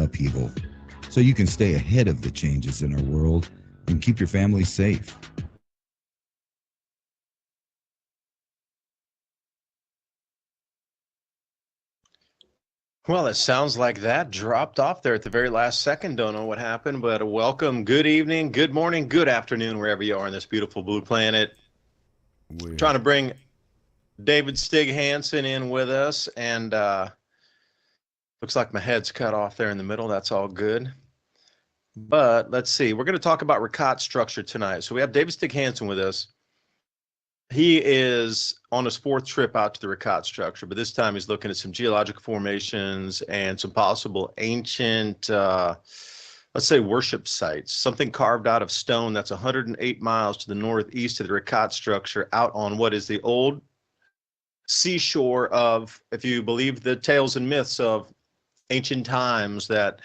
upheaval, so you can stay ahead of the changes in our world and keep your family safe. Well, it sounds like that dropped off there at the very last second. Don't know what happened, but welcome. Good evening, good morning, good afternoon, wherever you are on this beautiful blue planet. Weird. Trying to bring David Stig Hansen in with us, and looks like my head's cut off there in the middle. That's all good. But let's see. We're going to talk about Ricat structure tonight. So we have David Stig Hansen with us. He is on his fourth trip out to the Ricat structure, but this time he's looking at some geologic formations and some possible ancient, let's say, worship sites, something carved out of stone that's 108 miles to the northeast of the Ricat structure, out on what is the old seashore of, if you believe the tales and myths of ancient times, that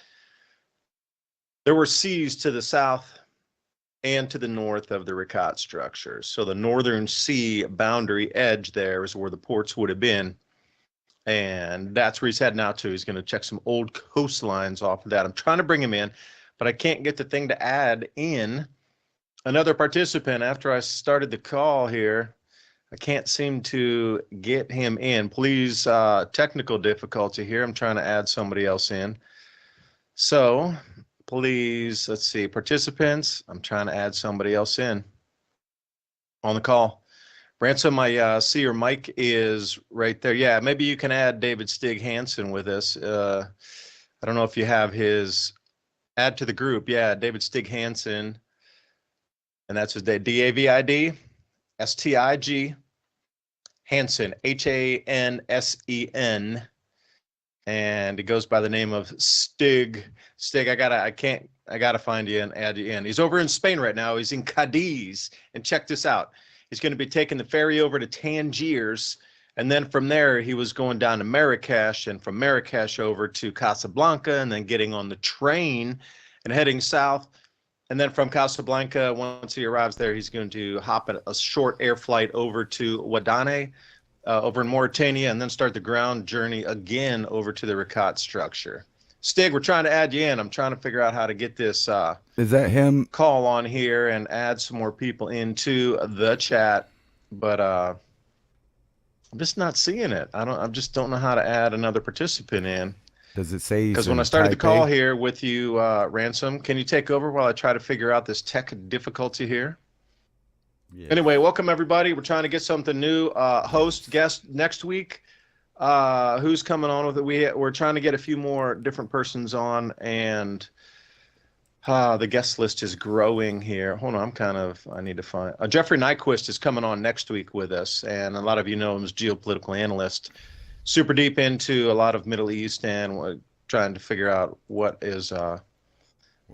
there were seas to the south and to the north of the Ricat structure. So the northern sea boundary edge there is where the ports would have been. And that's where he's heading out to. He's going to check some old coastlines off of that. I'm trying to bring him in, but I can't get the thing to add in another participant after I started the call here. I can't seem to get him in. Please, technical difficulty here. I'm trying to add somebody else in. So please, let's see, participants. I'm trying to add somebody else in on the call. Ransom, I see your mic is right there. Yeah, maybe you can add David Stig Hansen with us. I don't know if you have his add to the group. Yeah, David Stig Hansen. And that's his day. David Stig Hansen, Hansen. And it goes by the name of Stig. Stig, I gotta find you and add you in. He's over in Spain right now. He's in Cadiz. And check this out. He's going to be taking the ferry over to Tangiers. And then from there, he was going down to Marrakesh, and from Marrakesh over to Casablanca, and then getting on the train and heading south. And then from Casablanca, once he arrives there, he's going to hop a short air flight over to Ouadane, over in Mauritania, and then start the ground journey again over to the Ricat structure. Stig, we're trying to add you in. I'm trying to figure out how to get this Is that him? Call on here and add some more people into the chat, but I'm just not seeing it. I just don't know how to add another participant in. Does it say? Because when I started the call here with you, Ransom, can you take over while I try to figure out this tech difficulty here? Yeah. Anyway, welcome everybody. We're trying to get something new. Host, guest next week. Who's coming on with it? We're trying to get a few more different persons on, and the guest list is growing here. Hold on, I need to find. Jeffrey Nyquist is coming on next week with us, and a lot of you know him as geopolitical analyst. Super deep into a lot of Middle East, and we're trying to figure out what is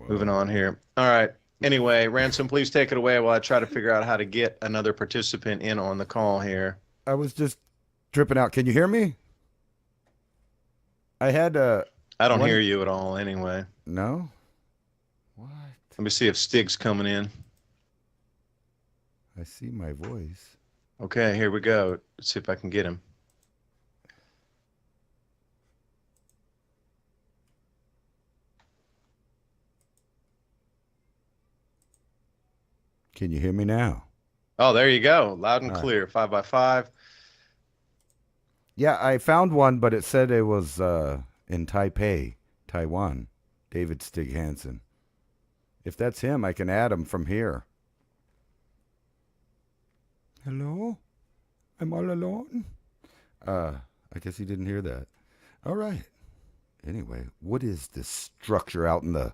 moving on here. All right. Anyway, Ransom, please take it away while I try to figure out how to get another participant in on the call here. I was just tripping out. Can you hear me? I don't hear you at all anyway. No? What? Let me see if Stig's coming in. I see my voice. Okay, here we go. Let's see if I can get him. Can you hear me now? Oh, there you go. Loud and clear. 5x5. Yeah, I found one, but it said it was in Taipei, Taiwan. David Stig Hansen. If that's him, I can add him from here. Hello? I'm all alone? I guess he didn't hear that. All right. Anyway, what is this structure out in the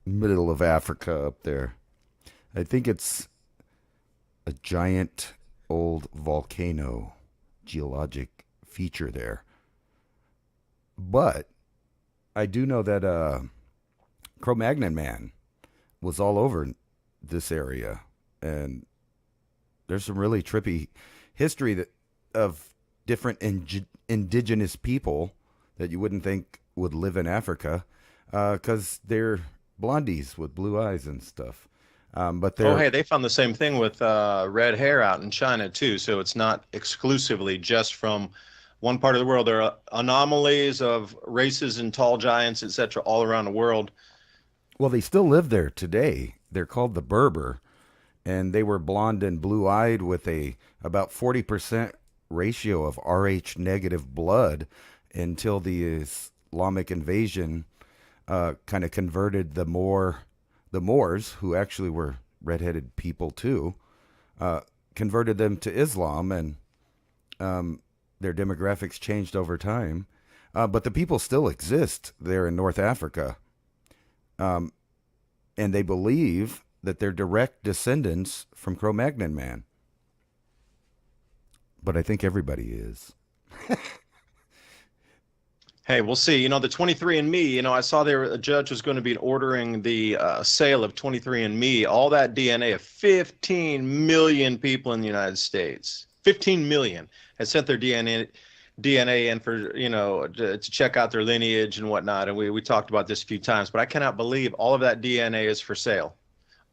middle of Africa up there? I think it's a giant old volcano geologic feature there. But I do know that Cro-Magnon man was all over this area, and there's some really trippy history of different indigenous people that you wouldn't think would live in Africa, because they're blondies with blue eyes and stuff. But hey, they found the same thing with red hair out in China too. So it's not exclusively just from one part of the world. There are anomalies of races and tall giants, etc., all around the world. Well, they still live there today. They're called the Berber, and they were blonde and blue-eyed with a about 40% ratio of Rh negative blood until the Islamic invasion kind of converted the Moors, who actually were redheaded people too, converted them to Islam, and their demographics changed over time. But the people still exist there in North Africa. And they believe that they're direct descendants from Cro-Magnon man. But I think everybody is. Hey, we'll see. The 23andMe, I saw there a judge was going to be ordering the sale of 23andMe, all that DNA of 15 million people in the United States. 15 million had sent their DNA in for, to check out their lineage and whatnot. And we talked about this a few times, but I cannot believe all of that DNA is for sale.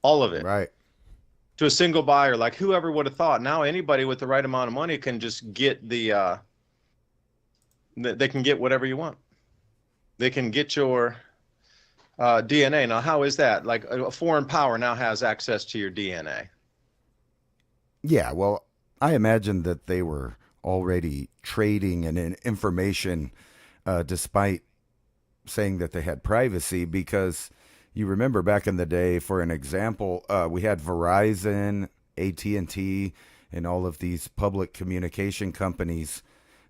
All of it. Right. To a single buyer. Like, whoever would have thought? Now anybody with the right amount of money can just get they can get whatever you want. They can get your DNA. Now, how is that? Like, a foreign power now has access to your DNA. Yeah, well, I imagine that they were already trading and in information despite saying that they had privacy, because you remember back in the day, for an example, we had Verizon, AT&T, and all of these public communication companies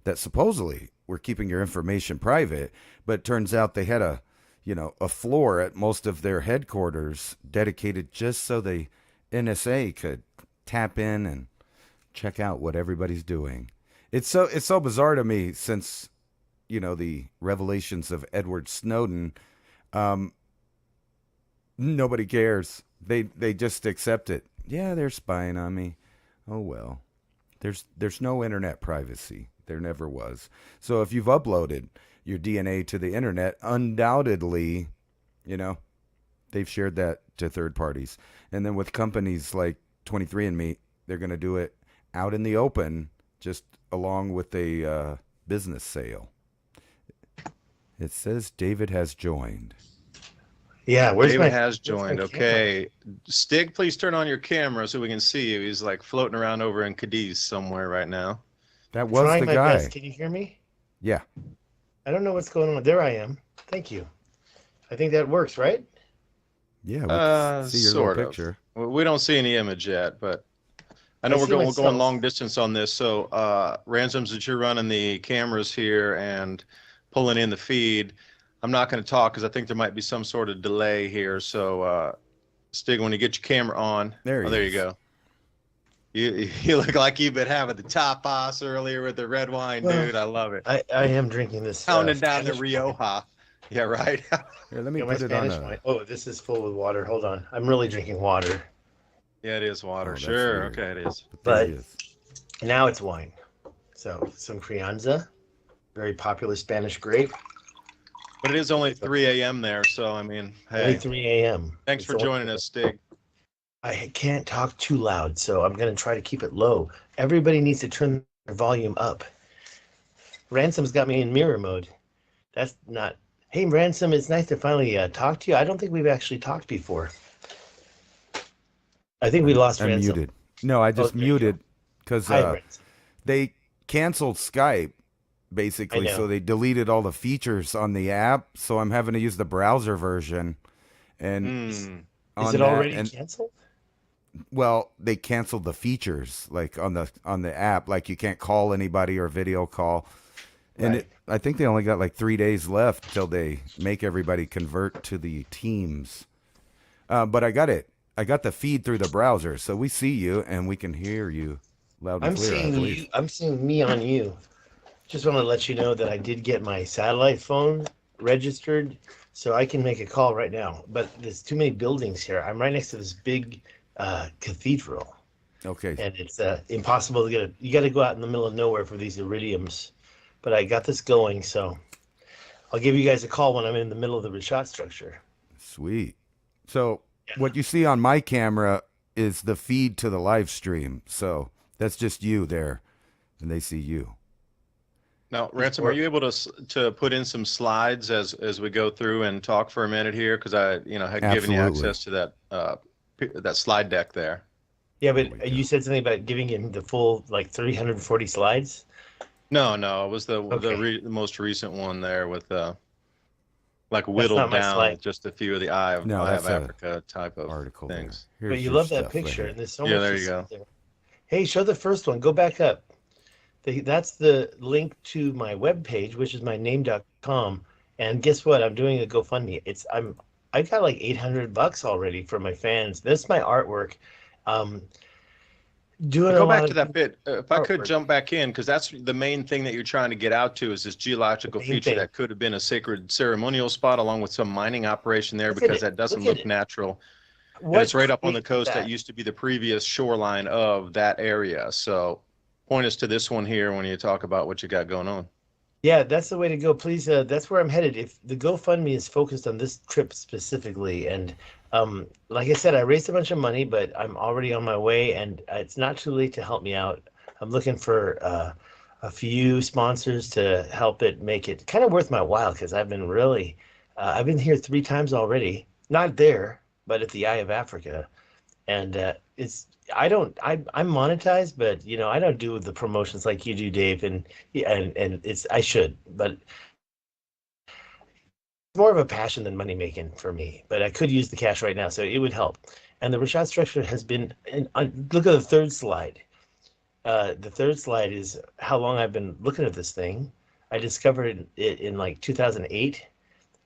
that supposedly were keeping your information private, but turns out they had a floor at most of their headquarters dedicated just so the NSA could tap in and check out what everybody's doing. It's so bizarre to me, since the revelations of Edward Snowden. Nobody cares. They just accept it. Yeah, they're spying on me. Oh well. There's no internet privacy. There never was. So if you've uploaded your DNA to the internet, undoubtedly, they've shared that to third parties. And then with companies like 23andMe, they're going to do it out in the open, just along with a business sale. It says David has joined. Yeah, David has joined. Okay. Stig, please turn on your camera so we can see you. He's like floating around over in Cadiz somewhere right now. That was Trying the my guy. best. Can you hear me? Yeah. I don't know what's going on. There I am. Thank you. I think that works, right? Yeah, we can see your sort little of. picture. Well, we don't see any image yet, but I know we're going long distance on this. So, Ransoms, that you're running the cameras here and pulling in the feed, I'm not going to talk because I think there might be some sort of delay here. So, Stig, when you get your camera on, there you go. You look like you've been having the tapas earlier with the red wine, dude. I love it. I am drinking this. Pounding down the Rioja. Yeah, right. Here, let me put it on. Wine. Oh, this is full with water. Hold on. I'm really drinking water. Yeah, it is water. Oh, sure. weird. Okay, it is. But now it's wine. So some Crianza, very popular Spanish grape. But it is only 3 a.m. there, so I mean, hey. Only 3 a.m. Thanks for joining us, Stig. I can't talk too loud, so I'm going to try to keep it low. Everybody needs to turn their volume up. Ransom's got me in mirror mode. That's not... Hey, Ransom, it's nice to finally talk to you. I don't think we've actually talked before. I think we lost I'm Ransom. muted. No, I just muted because they canceled Skype, basically, so they deleted all the features on the app, so I'm having to use the browser version. And is it already canceled? Well, they canceled the features, like on the app, like you can't call anybody or video call. And I think they only got like 3 days left till they make everybody convert to the Teams. But I got it. I got the feed through the browser, so we see you and we can hear you loud and clear. I'm seeing me on you. Just want to let you know that I did get my satellite phone registered, so I can make a call right now. But there's too many buildings here. I'm right next to this big cathedral. Okay. And it's impossible to get you got to go out in the middle of nowhere for these iridiums. But I got this going, so I'll give you guys a call when I'm in the middle of the Rashad structure. Sweet. So what you see on my camera is the feed to the live stream. So that's just you there, and they see you. Now, Ransom, are you able to put in some slides as we go through and talk for a minute here? Because I, had given you Absolutely. access to that slide deck there. Yeah, There we but go. you said something about giving him the full like 340 slides. No, it was Okay. the most recent one there with like That's not whittled my down slide. with just a few of the No, Eye of that's a Africa type of article there. things. But Here's you your love that stuff right picture, here. and there's so Yeah, much there to you see go. there. Hey, show the first one. Go back up. That's the link to my webpage, which is my name.com. And guess what? I'm doing a GoFundMe. I got like $800 already from my fans. That's my artwork. Um, doing a Go lot back to of that bit. If I could artwork. jump back in, because that's the main thing that you're trying to get out to is this geological The main feature thing. that could have been a sacred ceremonial spot along with some mining operation there Look at because it. that doesn't Look at look it. natural. And it's What right up on the created coast that that? used to be the previous shoreline of that area. So point us to this one here when you talk about what you got going on. Yeah, that's the way to go. Please, that's where I'm headed. If the GoFundMe is focused on this trip specifically, and like I said, I raised a bunch of money, but I'm already on my way, and it's not too late to help me out. I'm looking for a few sponsors to help it make it kind of worth my while because I've been here 3 times already, not there, but at the Eye of Africa, and it's I'm monetized, but I don't do the promotions like you do, Dave, and yeah, and it's I should, but it's more of a passion than money making for me. But I could use the cash right now, so it would help. And the Rashad structure has been, and look at the third slide. The third slide is how long I've been looking at this thing. I discovered it in like 2008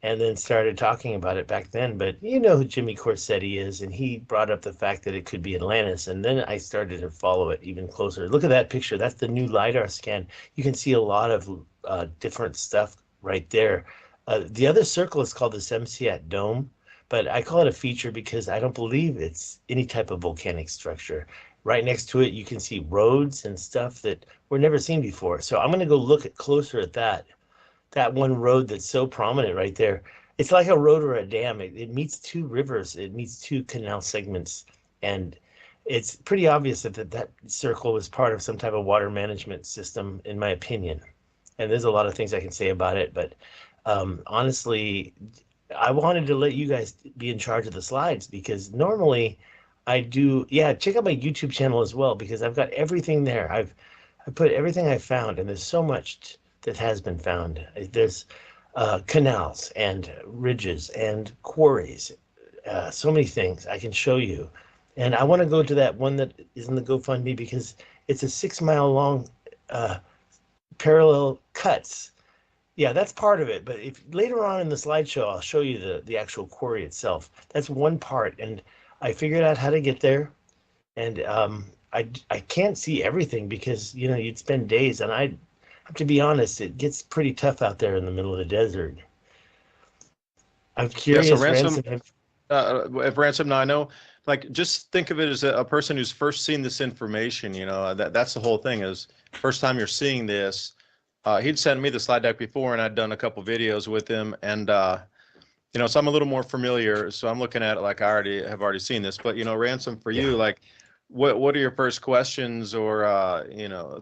and then started talking about it back then. But you know who Jimmy Corsetti is, and he brought up the fact that it could be Atlantis. And then I started to follow it even closer. Look at that picture. That's the new LiDAR scan. You can see a lot of different stuff right there. The other circle is called the Semsiat Dome, but I call it a feature because I don't believe it's any type of volcanic structure. Right next to it, you can see roads and stuff that were never seen before. So I'm going to go look at closer at that one road that's so prominent right there. It's like a road or a dam. It meets two rivers. It meets two canal segments, and it's pretty obvious that circle was part of some type of water management system, in my opinion. And there's a lot of things I can say about it, but honestly, I wanted to let you guys be in charge of the slides because normally I do. Yeah, check out my YouTube channel as well because I've got everything there. I put everything I found, and there's so much that has been found. There's canals and ridges and quarries, so many things I can show you. And I want to go to that one that is in the GoFundMe because it's a 6 mile long uh, parallel cuts. Yeah, that's part of it. But if later on in the slideshow, I'll show you the actual quarry itself. That's one part, and I figured out how to get there. And I can't see everything because you'd spend days, and I have to be honest, it gets pretty tough out there in the middle of the desert. I'm Yeah, so curious, Ransom, Ransom. if Ransom, now I know, like, just think of it as a person who's first seen this information, that's the whole thing is first time you're seeing this. He'd sent me the slide deck before and I'd done a couple videos with him and, so I'm a little more familiar. So I'm looking at it like I have already seen this, but Ransom, for you, Yeah. like, what are your first questions or,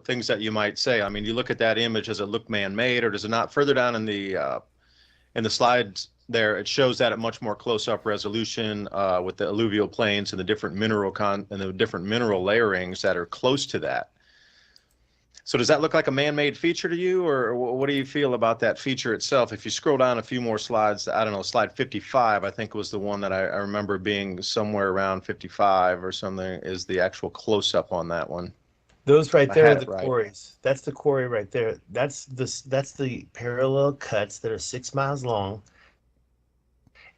things that you might say? I mean, you look at that image, does it look man-made or does it not? Further down in the slides there, it shows that at much more close-up resolution with the alluvial plains and the different mineral layerings that are close to that. So does that look like a man-made feature to you, or what do you feel about that feature itself? If you scroll down a few more slides, I don't know, slide 55, I think was the one that I remember being somewhere around 55 or something, is the actual close-up on that one. Those right I there are had the it right. quarries. That's the quarry right there. That's the parallel cuts that are 6 miles long.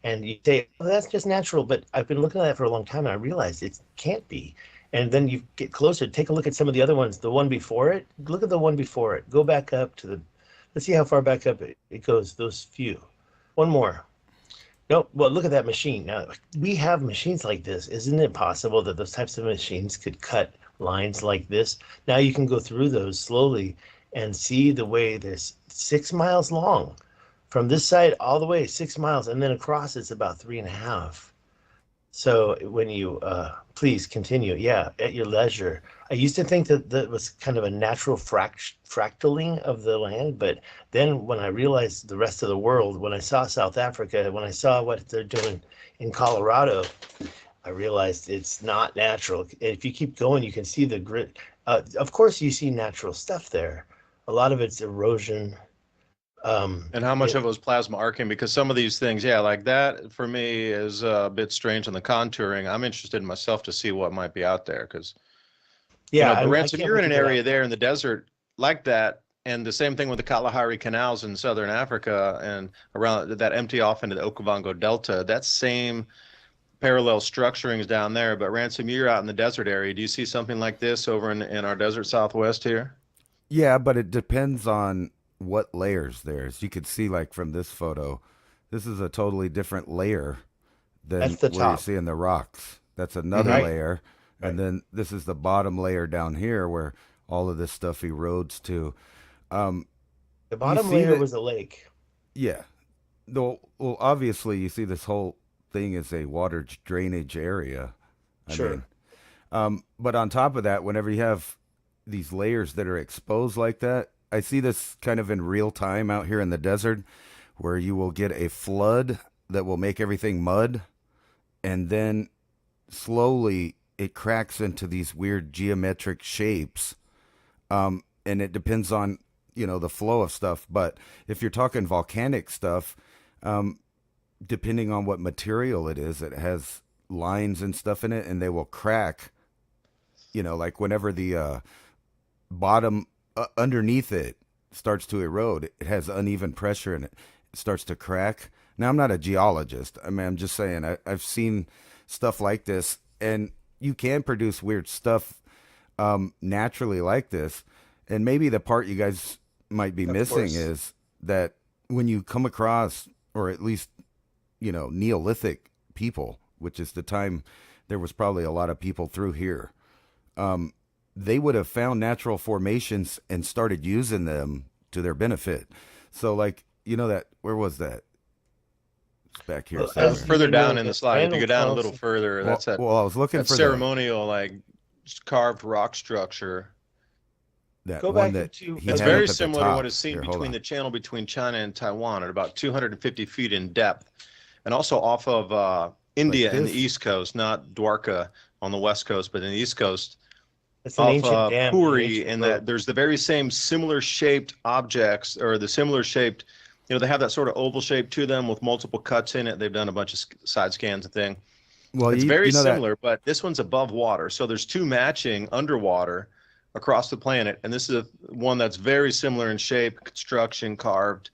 And you say, oh, that's just natural. But I've been looking at that for a long time, and I realized it can't be. And then you get closer, take a look at some of the other ones. The one before it, look at the one before it. Go back up let's see how far back up it goes, those few. One more. Nope. Well, look at that machine. Now, we have machines like this. Isn't it possible that those types of machines could cut lines like this? Now you can go through those slowly and see the way there's 6 miles long. From this side all the way 6 miles, and then across it's about 3.5. So when you please continue, yeah, at your leisure. I used to think that that was kind of a natural fractaling of the land, but then when I realized the rest of the world, when I saw South Africa, when I saw what they're doing in Colorado, I realized it's not natural. If you keep going, you can see the grit. Of course, you see natural stuff there. A lot of it's erosion. And how much It, of it was plasma arcing? Because some of these things, yeah, like that for me is a bit strange on the contouring. I'm interested in myself to see what might be out there because, yeah, but I Ransom, can't you're wait in to an get area out there there. in the desert like that. And the same thing with the Kalahari canals in southern Africa and around that empty off into the Okavango Delta. That same parallel structuring is down there. But Ransom, you're out in the desert area. Do you see something like this over in our desert Southwest here? Yeah, but it depends on what layers there's. You could see, like from this photo, this is a totally different layer That's than the where you're top, seeing the rocks. That's another Hmm. right? layer. And Right. then this is the bottom layer down here where all of this stuff erodes to. Um, The you bottom see layer that, was a lake. yeah. Though, well, obviously, you see this whole thing is a water drainage area. I mean, Sure. but on top of that, whenever you have these layers that are exposed like that, I see this kind of in real time out here in the desert where you will get a flood that will make everything mud, and then slowly it cracks into these weird geometric shapes. And it depends on, the flow of stuff. But if you're talking volcanic stuff, um, depending on what material it is, it has lines and stuff in it, and they will crack. Like whenever the bottom underneath it starts to erode, it has uneven pressure and it starts to crack. Now, I'm not a geologist. I mean, I'm just saying I've seen stuff like this, and you can produce weird stuff naturally like this. And maybe the part you guys might be Of missing course. is that when you come across, or at least, Neolithic people, which is the time there was probably a lot of people through here, um, they would have found natural formations and started using them to their benefit. So, like, that, where was that? It's back here Well, somewhere. as you Further may down know, in the the slide, if you Randall go down a little Carlson. further, that's Well, I was looking that for the ceremonial like carved rock structure. that Go one back that into he It's had very up at the similar to what top. is seen Here, hold between on. the channel between China and Taiwan at about 250 feet in depth, and also off of Like India and the this. East Coast, not Dwarka on the West Coast, but in the East Coast, It's an off ancient dam and an Puri, ancient and road. that there's the very same similar shaped objects or the similar shaped, they have that sort of oval shape to them with multiple cuts in it. They've done a bunch of side scans and thing. Well, It's you very you know that similar, but this one's above water. So there's two matching underwater across the planet, and this is one that's very similar in shape, construction, carved,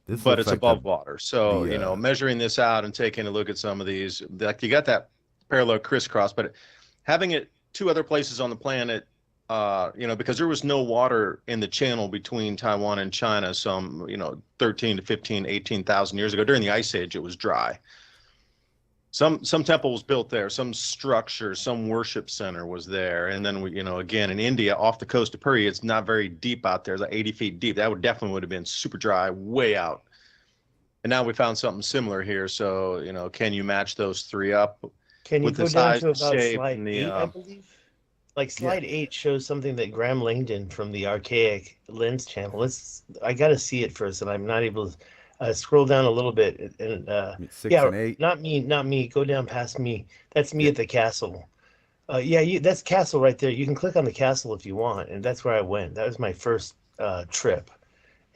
this but looks it's like the above water. So, the measuring this out and taking a look at some of these, like you got that parallel crisscross, but having it two other places on the planet, because there was no water in the channel between Taiwan and China some, 13 to 15, 18,000 years ago. During the Ice Age, it was dry. Some temple was built there, some structure, some worship center was there. And then we, again in India off the coast of Puri, it's not very deep out there. It's like 80 feet deep. That would have been super dry, way out. And now we found something similar here. So, can you match those three up Can you with the go down size, to the about shape, slide and the eight, I believe? Like yeah. slide eight shows something that Graham Langdon from the Archaic Lens channel. I got to see it first, and I'm not able to scroll down a little bit. And Six yeah, and eight. not me, not me. Go down past me. That's me Yeah. at the castle. Yeah, that's castle right there. You can click on the castle if you want, and that's where I went. That was my first trip,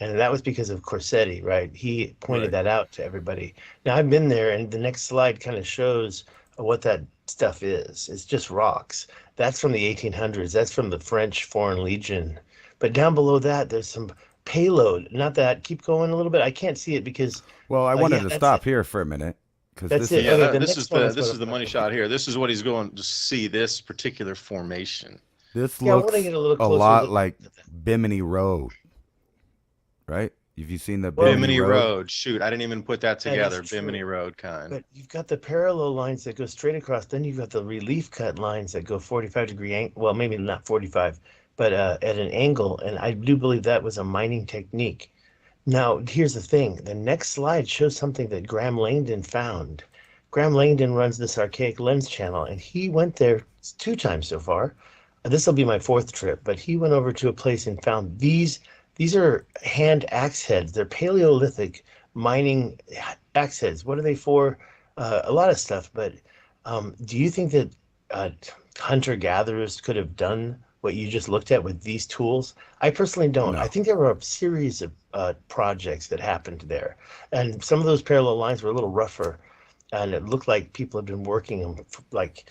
and that was because of Corsetti, right? He pointed Right. that out to everybody. Now I've been there, and the next slide kind of shows what that stuff is. It's just rocks. That's from the 1800s. That's from the French Foreign Legion. But down below that, there's some payload. Not that. Keep going a little bit. I can't see it because, Well, I wanted yeah, to that's it. stop here for a minute because That's this it. yeah, is Okay, the this is next one the is what this I'm is the money talking shot about. here. This is what he's going to see, this particular formation. this Yeah, I want to looks get a little a closer lot look like at that. Bimini Road, right? Have you seen the Well, Bimini Bimini Road? Road. Shoot, I didn't even put that that is together. Bimini true. Road kind. But you've got the parallel lines that go straight across. Then you've got the relief cut lines that go 45-degree angle. Well, maybe not 45, but at an angle. And I do believe that was a mining technique. Now, here's the thing. The next slide shows something that Graham Langdon found. Graham Langdon runs this Archaic Lens channel, and he went there 2 times so far. This will be my 4th trip, but he went over to a place and found these. These are hand axe heads. They're Paleolithic mining axe heads. What are they for? A lot of stuff. But do you think that hunter-gatherers could have done what you just looked at with these tools? I personally don't. No. I think there were a series of projects that happened there, and some of those parallel lines were a little rougher, and it looked like people have been working them like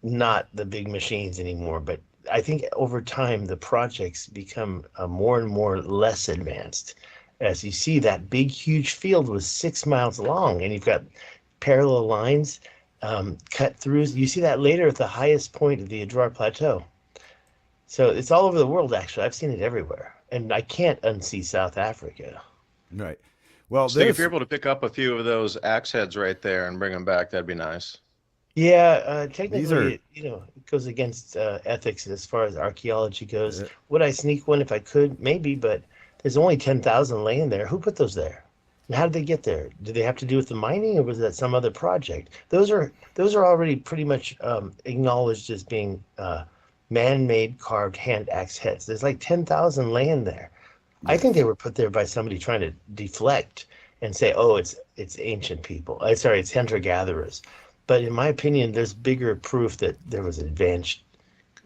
not the big machines anymore. But I think over time the projects become more and more less advanced. As you see, that big, huge field was 6 miles long, and you've got parallel lines cut through. You see that later at the highest point of the Adrar Plateau. So it's all over the world, actually. I've seen it everywhere. And I can't unsee South Africa. Right. Well, Stig, if you're able to pick up a few of those axe heads right there and bring them back, that'd be nice. Yeah, technically, it goes against ethics as far as archaeology goes. Would I sneak one if I could? Maybe, but there's only 10,000 laying there. Who put those there? And how did they get there? Did they have to do with the mining, or was that some other project? Those are already pretty much acknowledged as being man-made carved hand axe heads. There's like 10,000 laying there. I think they were put there by somebody trying to deflect and say, oh, it's ancient people. Sorry, it's hunter-gatherers. But in my opinion, there's bigger proof that there was advanced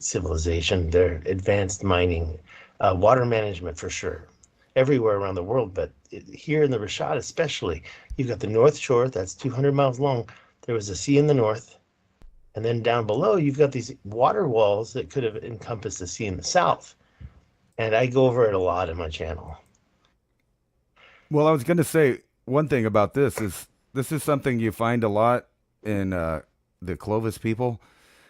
civilization, there advanced mining, water management for sure, everywhere around the world. But here in the Rashad especially, you've got the North Shore, that's 200 miles long. There was a sea in the north. And then down below, you've got these water walls that could have encompassed the sea in the south. And I go over it a lot in my channel. Well, I was going to say one thing about this is something you find a lot in the Clovis people.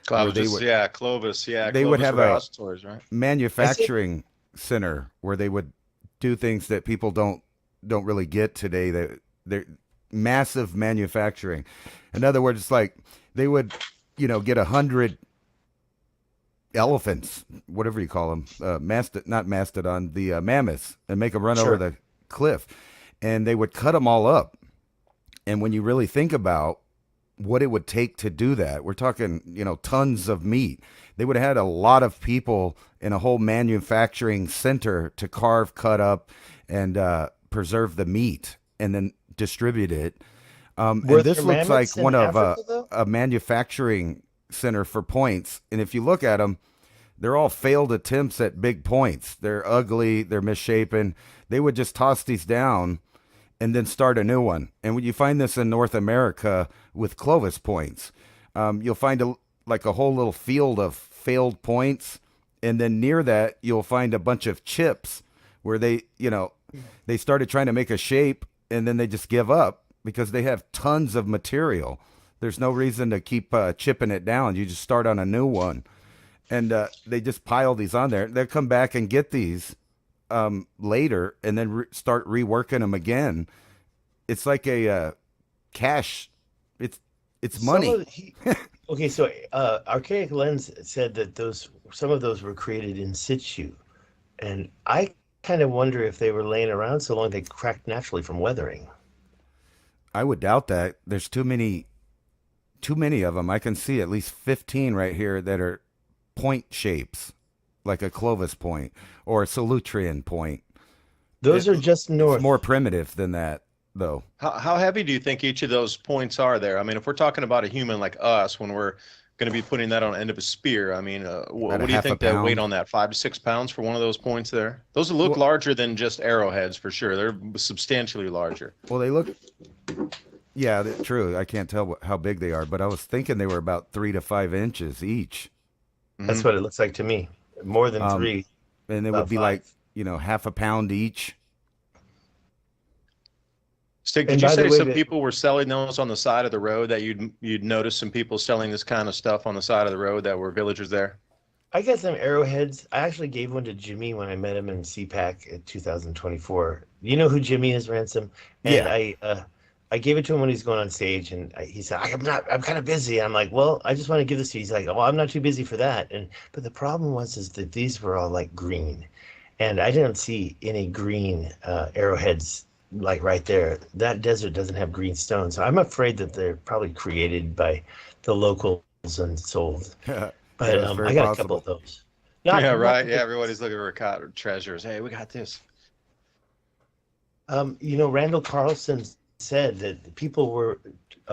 Clovis, Clovis, They Clovis would have a right? manufacturing center where they would do things that people don't really get today. They're massive manufacturing. In other words, it's like they would, get 100 elephants, whatever you call them, not mastodon, the mammoths, and make them run over the cliff, and they would cut them all up. And when you really think about what it would take to do that, we're talking, tons of meat. They would have had a lot of people in a whole manufacturing center to carve, cut up, and preserve the meat, and then distribute it. And this looks like one of a manufacturing center for points. And if you look at them, they're all failed attempts at big points. They're ugly. They're misshapen. They would just toss these down and then start a new one. And when you find this in North America with Clovis points, you'll find a whole little field of failed points. And then near that, you'll find a bunch of chips where they started trying to make a shape, and then they just give up because they have tons of material. There's no reason to keep chipping it down. You just start on a new one. And they just pile these on there. They'll come back and get these later and then start reworking them again. It's like a cash. It's money. Okay, so Archaic Lens said that some of those were created in situ. And I kind of wonder if they were laying around so long they cracked naturally from weathering. I would doubt that. There's too many of them. I can see at least 15 right here that are point shapes, like a Clovis point or a Solutrean point. Those are just north. It's more primitive than that, though. How heavy do you think each of those points are there? I mean, if we're talking about a human like us, when we're going to be putting that on the end of a spear, I mean, what do you think the weight on that? 5 to 6 pounds for one of those points there? Those look larger than just arrowheads for sure. They're substantially larger. Well, they look. Yeah, true. I can't tell how big they are, but I was thinking they were about 3 to 5 inches each. That's what it looks like to me. More than 3. And it would be 5. Like, half a pound each. Stig, did you say some people were selling those on the side of the road, that you'd notice some people selling this kind of stuff on the side of the road that were villagers there? I got some arrowheads. I actually gave one to Jimmy when I met him in CPAC in 2024. You know who Jimmy is, Ransom? And yeah. I gave it to him when he's going on stage, and he said, I'm kind of busy. I'm like, well, I just want to give this to you. He's like, oh, I'm not too busy for that. But the problem is that these were all like green, and I didn't see any green arrowheads like right there. That desert doesn't have green stone, so I'm afraid that they're probably created by the locals and sold. Yeah, But it's very I got a couple of possible. those. Yeah, Not right. the Yeah, big everybody's ones. looking for cotton treasures. Hey, we got this. Randall Carlson said that people were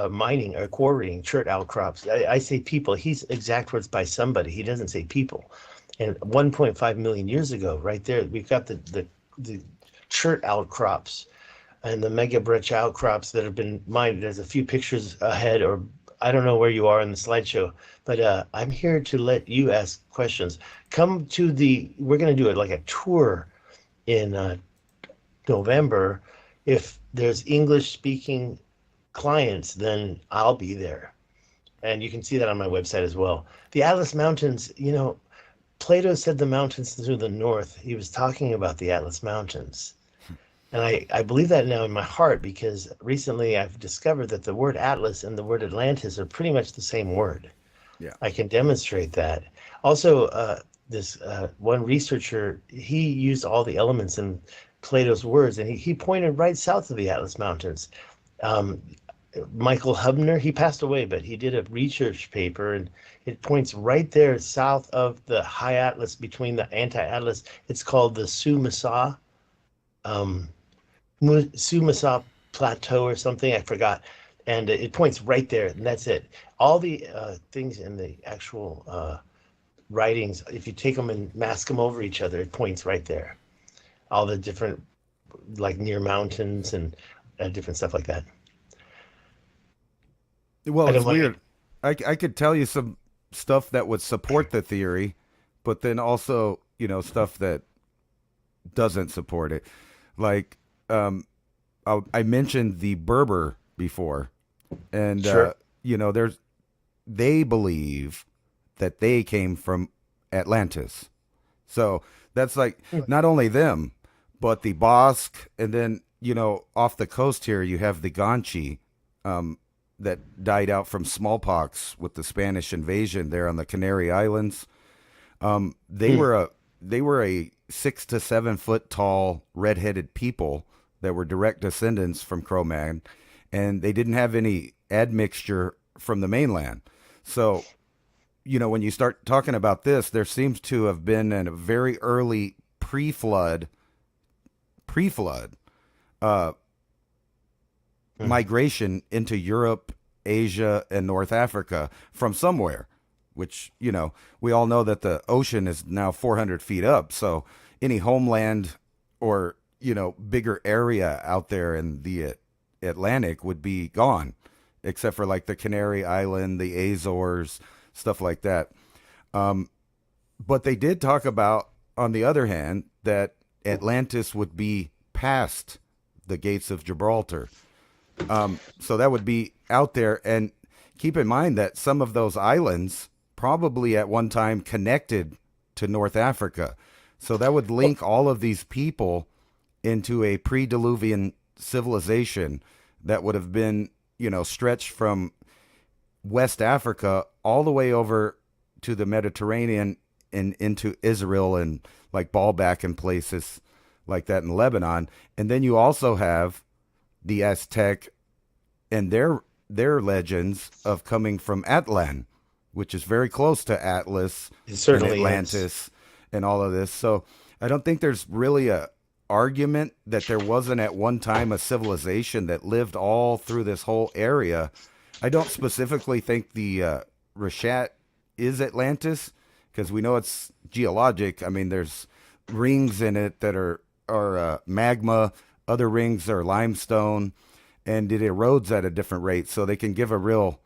mining or quarrying chert outcrops. I say people. He's exact words by somebody. He doesn't say people. And 1.5 million years ago, right there, we've got the chert outcrops and the mega breccia outcrops that have been mined. There's a few pictures ahead, or I don't know where you are in the slideshow, but I'm here to let you ask questions. Come to we're going to do it like a tour in November. If there's English speaking clients, then I'll be there. And you can see that on my website as well. The Atlas Mountains, Plato said the mountains to the north. He was talking about the Atlas Mountains. And I believe that now in my heart because recently I've discovered that the word Atlas and the word Atlantis are pretty much the same word. Yeah. I can demonstrate that. Also, this one researcher, he used all the elements in Plato's words and he pointed right south of the Atlas Mountains. Um, Michael Hubner, he passed away, but he did a research paper and it points right there south of the high Atlas between the anti-Atlas. It's called the Sumasa um, Sumasa Plateau or something. I forgot. And it points right there, and that's it. All the things in the actual writings, if you take them and mask them over each other, it points right there. All the different, like near mountains and different stuff like that. Well, I don't it's want weird. I could tell you some stuff that would support the theory, but then also, stuff that doesn't support it. Like, I mentioned the Berber before, and sure. there's they believe that they came from Atlantis. So that's like not only them, but the Basque, and then off the coast here you have the Ganchi, that died out from smallpox with the Spanish invasion there on the Canary Islands. They Hmm. were a 6 to 7 foot tall redheaded people that were direct descendants from Cro-Magnon, and they didn't have any admixture from the mainland. So, when you start talking about this, there seems to have been a very early pre-flood uh, Hmm. migration into Europe, Asia, and North Africa from somewhere, which, we all know that the ocean is now 400 feet up. So any homeland or, bigger area out there in the Atlantic would be gone, except for like the Canary Island, the Azores, stuff like that. But they did talk about, on the other hand, that Atlantis would be past the gates of Gibraltar. So that would be out there. And keep in mind that some of those islands probably at one time connected to North Africa. So that would Well, link all of these people into a pre-Diluvian civilization that would have been, stretched from West Africa all the way over to the Mediterranean and into Israel and like Baalbek and places like that in Lebanon. And then you also have the Aztec and their legends of coming from Atlan, which is very close to Atlas it and certainly is. Atlantis and all of this. So I don't think there's really a argument that there wasn't at one time a civilization that lived all through this whole area. I don't specifically think the Reshat is Atlantis because we know it's geologic. I mean, there's rings in it that are magma. Other rings are limestone, and it erodes at a different rate. So they can give a real,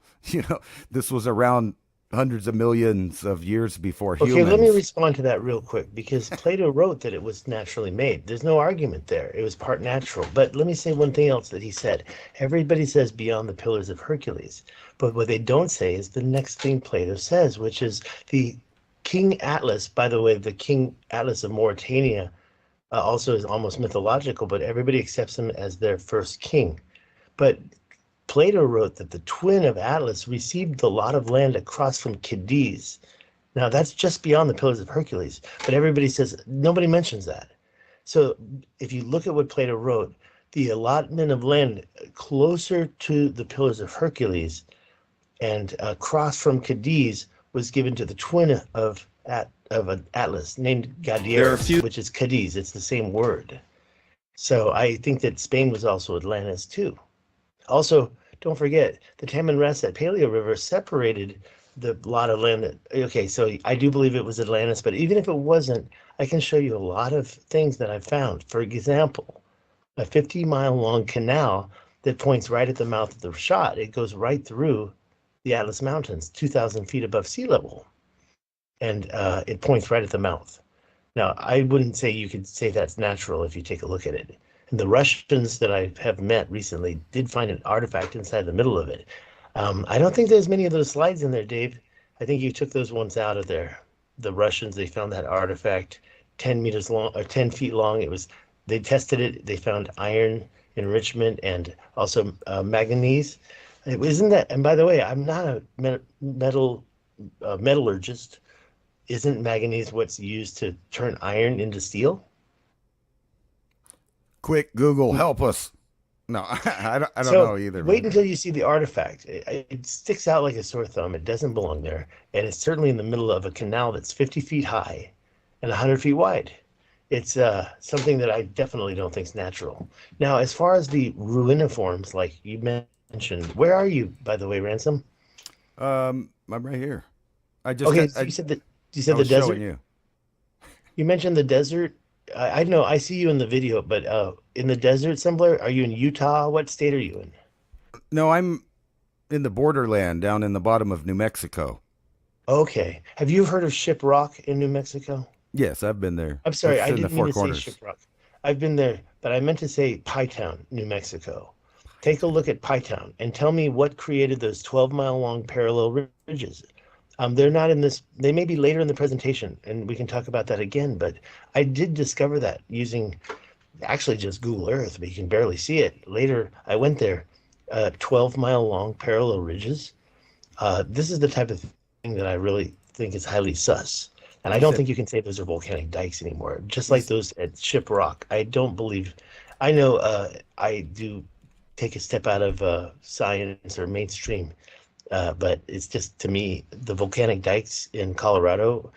this was around hundreds of millions of years before Okay, let me humans. respond to that real quick because Plato wrote that it was naturally made. There's no argument there. It was part natural. But let me say one thing else that he said. Everybody says beyond the Pillars of Hercules. But what they don't say is the next thing Plato says, which is the King Atlas. By the way, the King Atlas of Mauritania also is almost mythological, but everybody accepts him as their first king. But Plato wrote that the twin of Atlas received the lot of land across from Cadiz. Now that's just beyond the Pillars of Hercules, but everybody says nobody mentions that. So if you look at what Plato wrote, the allotment of land closer to the Pillars of Hercules and across from Cadiz was given to the twin of an Atlas named There are a Gadieres, few. which is Cadiz. It's the same word. So I think that Spain was also Atlantis too. Also, don't forget the Tamanrasset Paleo River separated the lot of land that, okay, so I do believe it was Atlantis, but even if it wasn't, I can show you a lot of things that I found. For example, a 50-mile long canal that points right at the mouth of the shot. It goes right through the Atlas Mountains, 2,000 feet above sea level, and it points right at the mouth. Now, I wouldn't say you could say that's natural if you take a look at it. And the Russians that I have met recently did find an artifact inside the middle of it. I don't think there's many of those slides in there, Dave. I think you took those ones out of there. The Russians, they found that artifact 10 meters long or 10 feet long. They tested it. They found iron enrichment and also manganese. It wasn't that. And by the way, I'm not a metallurgist. Isn't manganese what's used to turn iron into steel? Quick, Google, help us. No, I don't So know either, wait man. until you see the artifact. It sticks out like a sore thumb. It doesn't belong there. And it's certainly in the middle of a canal that's 50 feet high and 100 feet wide. It's something that I definitely don't think is natural. Now, as far as the ruiniforms, like you mentioned, where are you, by the way, Ransom? I'm right here. I just Okay, got, so I, you said I the was desert. showing you. You mentioned the desert. I know I see you in the video, but in the desert somewhere, are you in Utah? What state are you in? No, I'm in the borderland down in the bottom of New Mexico. Okay. Have you heard of Shiprock in New Mexico? Yes, I've been there. I'm sorry, It's I in the didn't mean Four to say Corners. Shiprock. I've been there, but I meant to say Pie Town, New Mexico. Take a look at Pie Town and tell me what created those 12-mile long parallel ridges. They're not in this, they may be later in the presentation, and we can talk about that again, but I did discover that using actually just Google Earth, but you can barely see it. Later, I went there, 12-mile long parallel ridges. This is the type of thing that I really think is highly sus. And I You don't said think you can say those are volcanic dikes anymore. Just you, like s- those at Shiprock. I don't believe, I know I do take a step out of science or mainstream, but it's just to me, the volcanic dikes in Colorado,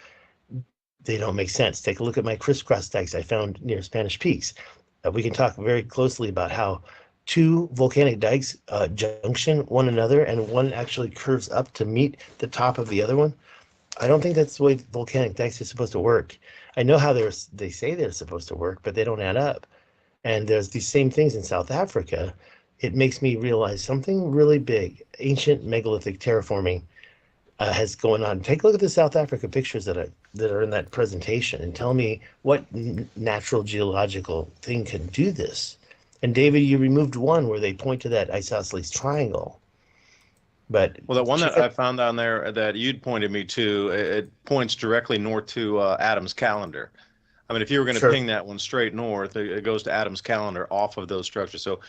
they don't make sense. Take a look at my crisscross dikes I found near Spanish Peaks. We can talk very closely about how two volcanic dikes junction one another and one actually curves up to meet the top of the other one. I don't think that's the way volcanic dikes are supposed to work. I know how they say they're supposed to work, but they don't add up. And there's these same things in South Africa. It makes me realize something really big, ancient megalithic terraforming has going on. Take a look at the South Africa pictures that are in that presentation and tell me what natural geological thing can do this. And David, you removed one where they point to that isosceles triangle, but Well, that one check that it. I found down there that you'd pointed me to, it points directly north to Adam's calendar. I mean, if you were going to Sure. ping that one straight north, it goes to Adam's calendar off of those structures. So,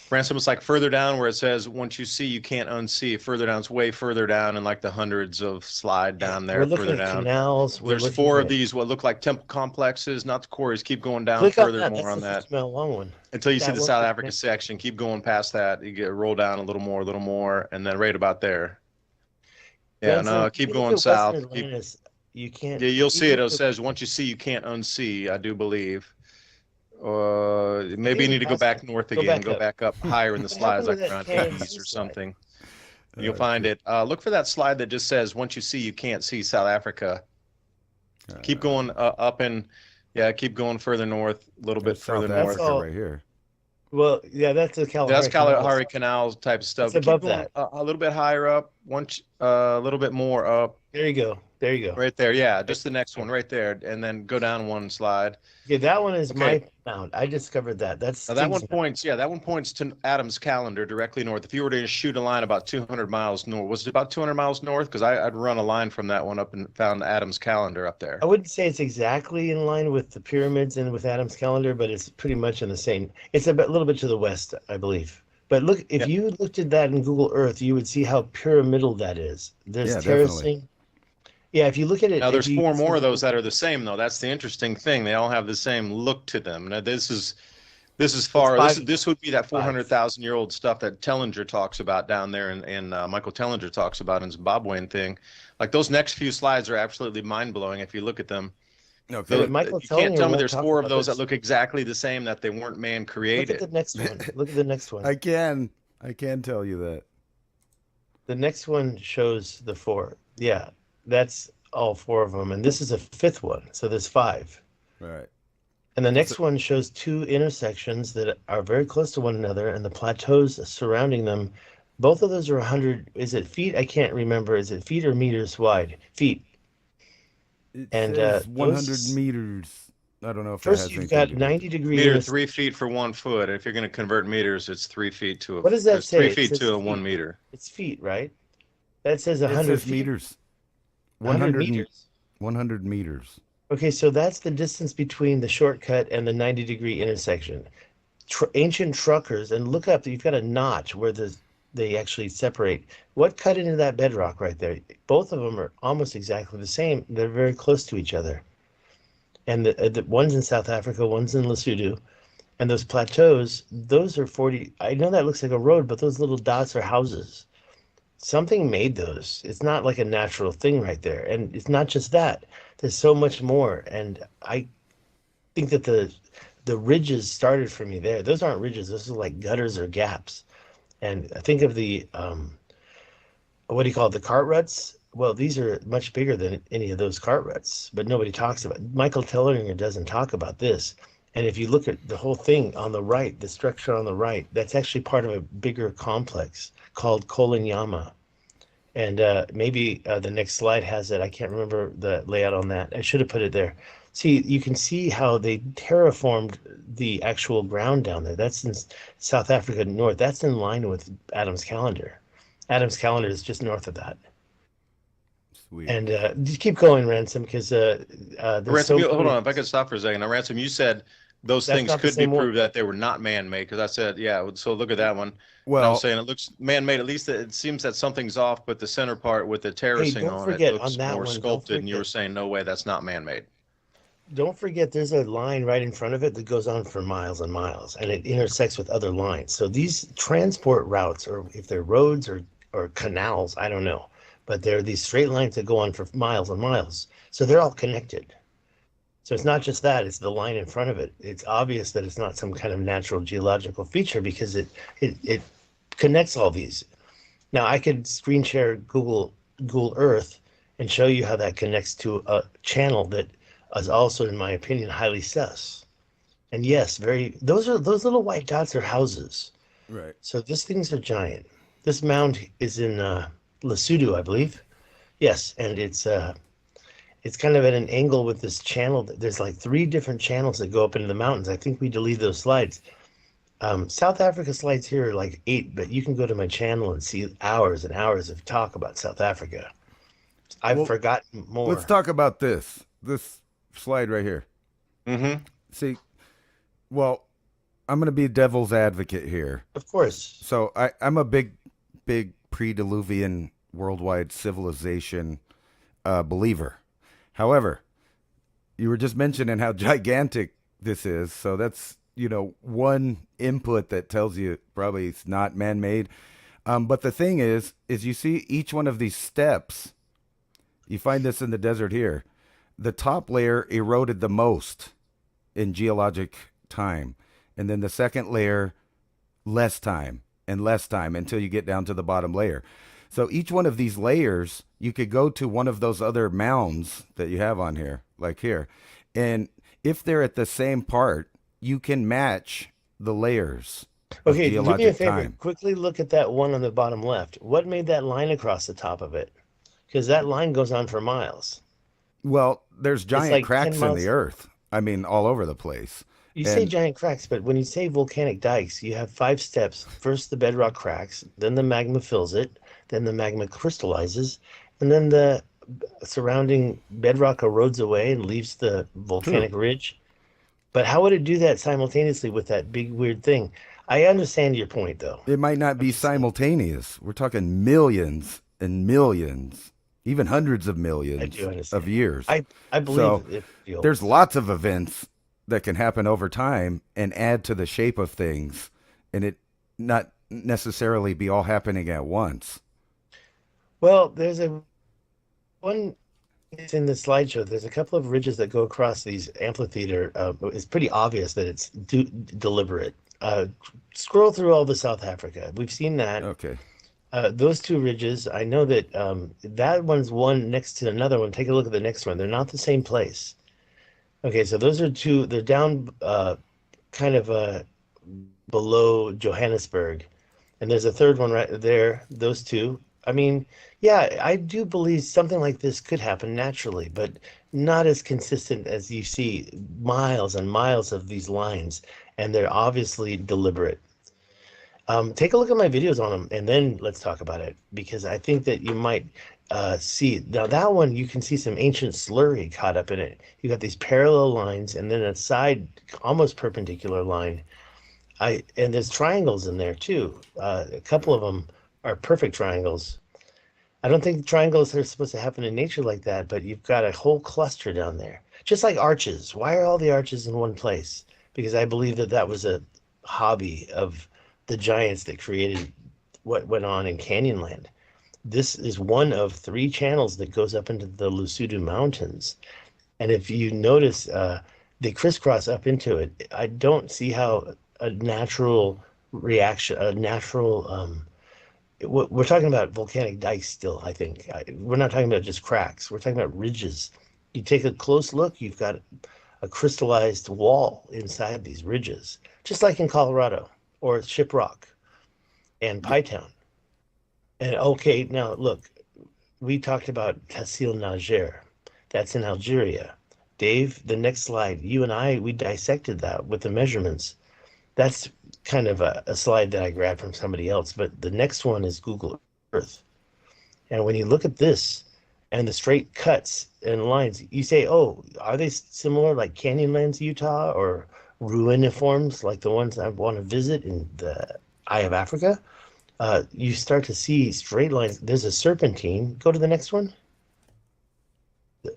Ransom, it's like further down where it says, once you see, you can't unsee. Further down, it's way further down in like the hundreds of slide Yeah, down we're there, looking further at down. canals. We're There's looking four of at these, what look like temple complexes, not the quarries. Keep going down click on further that. more That's on the that 50-mile long one. until you see That the one. South Africa section. Keep going past that. You get roll down a little more, and then right about there. Yeah, Ransom, no, keep even if going it wasn't south. Keep, Atlantis, you can't. yeah, you'll see Even it. if It it, says once you see, you can't unsee. I do believe. I Maybe think you we need to go passed back it. north Go again. back Go up. back up higher in the What slides, happened to like that around Canyon 80s Sea or slide? something. You'll find shoot. it. Look for that slide that just says once you see, you can't see South Africa. Keep going up and yeah, keep going further north, a little bit There's further South That's north. Africa all. right here. Well, yeah, that's the Yeah, that's Kalahari Canals. Kalahari Canal type stuff. It's But keep above going that. a little bit higher up, once a little bit more up, There you go. There you go. right there. Yeah, Right just the next one right there, and then go down one slide. Okay, that one is Okay, my mound. I discovered that. That's now that one Stig's mound. points. Yeah, that one points to Adam's calendar directly north. If you were to shoot a line about 200 miles north, was it about 200 miles north? Because I'd run a line from that one up and found Adam's calendar up there. I wouldn't say it's exactly in line with the pyramids and with Adam's calendar, but it's pretty much in the same. It's a little bit to the west, I believe. But look, if Yeah, you looked at that in Google Earth, you would see how pyramidal that is. There's Yeah, definitely. terracing. Yeah, if you look at it, now if there's you four use more of the those that are the same though. That's the interesting thing. They all have the same look to them. Now this is This is far. It's This would be that 5. 400,000-year-old stuff that Tellinger talks about down there, and Michael Tellinger talks about in Zimbabwean thing. Like those next few slides are absolutely mind blowing if you look at them. Okay. But Michael You can't Tellinger tell me won't there's talk 4 of about those this. that look exactly the same, that they weren't man Look at created. the next one. Look at the next one. I can tell you that. The next one shows the 4. Yeah, that's all 4 of them, and this is a 5th one. So there's 5. Right. And the next one shows 2 intersections that are very close to one another, and the plateaus surrounding them. Both of those are 100. Is it feet? I can't remember. Is it feet or meters wide? Feet. It And says 100 those, meters. I don't know if first that has you've anything got to do. 90-degree. Meter, 3 feet for 1 foot. If you're going to convert meters, it's 3 feet to a. What does that It's say? 3 It feet says to a feet. 1 meter. It's feet, right? That says It 100 says feet. meters. 100 100 meters. 100 meters. Okay, so that's the distance between the shortcut and the 90-degree intersection. Ancient truckers, and look up, you've got a notch where they actually separate. What cut into that bedrock right there? Both of them are almost exactly the same. They're very close to each other. And the one's in South Africa, one's in Lesotho. And those plateaus, those are 40. I know that looks like a road, but those little dots are houses. Something made those. It's not like a natural thing right there. And it's not just that. There's so much more. And I think that the ridges started for me there. Those aren't ridges. Those are like gutters or gaps. And I think of the what do you call it? The cart ruts. Well, these are much bigger than any of those cart ruts, but nobody talks about it. Michael Tellinger doesn't talk about this. And if you look at the whole thing on the right, the structure on the right, that's actually part of a bigger complex called Kolonyama. And maybe the next slide has it. I can't remember the layout on that. I should have put it there. See, you can see how they terraformed the actual ground down there. That's in South Africa North. That's in line with Adam's calendar. Adam's calendar is just north of that. Sweet. And just keep going, Ransom, because there's Ransom, so hold many- on. If I could stop for a second. Now, Ransom, you said those That's things not the could be same one. proved that they were not man-made, because I said, yeah, so look at that one. And I Well, was saying it looks man-made. At least it seems that something's off, but the center part with the terracing don't on forget, it looks on that more one, don't sculpted, and you were forget. saying, no way, that's not man-made. Don't forget, there's a line right in front of it that goes on for miles and miles, and it intersects with other lines. So these transport routes, or if they're roads or canals, I don't know, but they're these straight lines that go on for miles and miles. So they're all connected. So it's not just that, it's the line in front of it. It's obvious that it's not some kind of natural geological feature because it connects all these. Now I could screen share Google Earth and show you how that connects to a channel that is also, in my opinion, highly sus. And yes, those little white dots are houses. right. So these things are giant. This mound is in Lesotho, I believe. Yes, and it's kind of at an angle with this channel. There's like 3 different channels that go up into the mountains. I think we deleted those slides. South Africa slides here are like 8, but you can go to my channel and see hours and hours of talk about South Africa. I've Well, forgotten more. Let's talk about this slide right here. Mm-hmm. See, well, I'm going to be devil's advocate here. Of course. So I'm a big pre-Diluvian worldwide civilization believer. However, you were just mentioning how gigantic this is. So that's, one input that tells you probably it's not man-made. But the thing is you see each one of these steps, you find this in the desert here. The top layer eroded the most in geologic time. And then the second layer, less time and less time until you get down to the bottom layer. So each one of these layers, you could go to one of those other mounds that you have on here, like here. And if they're at the same part, you can match the layers of Okay, do me a geologic favor. time. Quickly look at that one on the bottom left. What made that line across the top of it? Because that line goes on for miles. Well, there's giant like 10 cracks in miles. the earth. I mean, all over the place. You say And- giant cracks, but when you say volcanic dikes, you have 5 steps. First, the bedrock cracks, then the magma fills it, then the magma crystallizes, and then the surrounding bedrock erodes away and leaves the volcanic ridge. But how would it do that simultaneously with that big weird thing? I understand your point, though. It might not be simultaneous. We're talking millions and millions, even hundreds of millions do understand. of years. I believe So, it feels. There's lots of events that can happen over time and add to the shape of things, and it not necessarily be all happening at once. Well, there's a one. It's in the slideshow. There's a couple of ridges that go across these amphitheater. It's pretty obvious that it's deliberate. Scroll through all the South Africa. We've seen that. Okay. Those two ridges, I know that that one's one next to another one. Take a look at the next one. They're not the same place. Okay, so those are two. They're down kind of below Johannesburg. And there's a third one right there. Those two. I mean, yeah, I do believe something like this could happen naturally, but not as consistent as you see miles and miles of these lines, and they're obviously deliberate. Take a look at my videos on them, and then let's talk about it, because I think that you might see. Now, that one, you can see some ancient slurry caught up in it. You got these parallel lines, and then a side, almost perpendicular line. And there's triangles in there, too. A couple of them are perfect triangles. I don't think triangles are supposed to happen in nature like that, but you've got a whole cluster down there. Just like arches. Why are all the arches in one place? Because I believe that that was a hobby of the giants that created what went on in Canyonland. This is one of 3 channels that goes up into the Lesotho Mountains. And if you notice, they crisscross up into it. I don't see how a natural reaction, a natural we're talking about volcanic dikes still, I think. We're not talking about just cracks. We're talking about ridges. You take a close look, you've got a crystallized wall inside these ridges, just like in Colorado or Shiprock and Pytown. And okay, now look, we talked about Tassil Niger. That's in Algeria. Dave, the next slide, you and I, we dissected that with the measurements. That's kind of a slide that I grabbed from somebody else, but the next one is Google Earth. And when you look at this and the straight cuts and lines, you say, oh, are they similar like Canyonlands, Utah, or ruiniforms like the ones I want to visit in the Eye of Africa? You start to see straight lines. There's a serpentine. Go to the next one.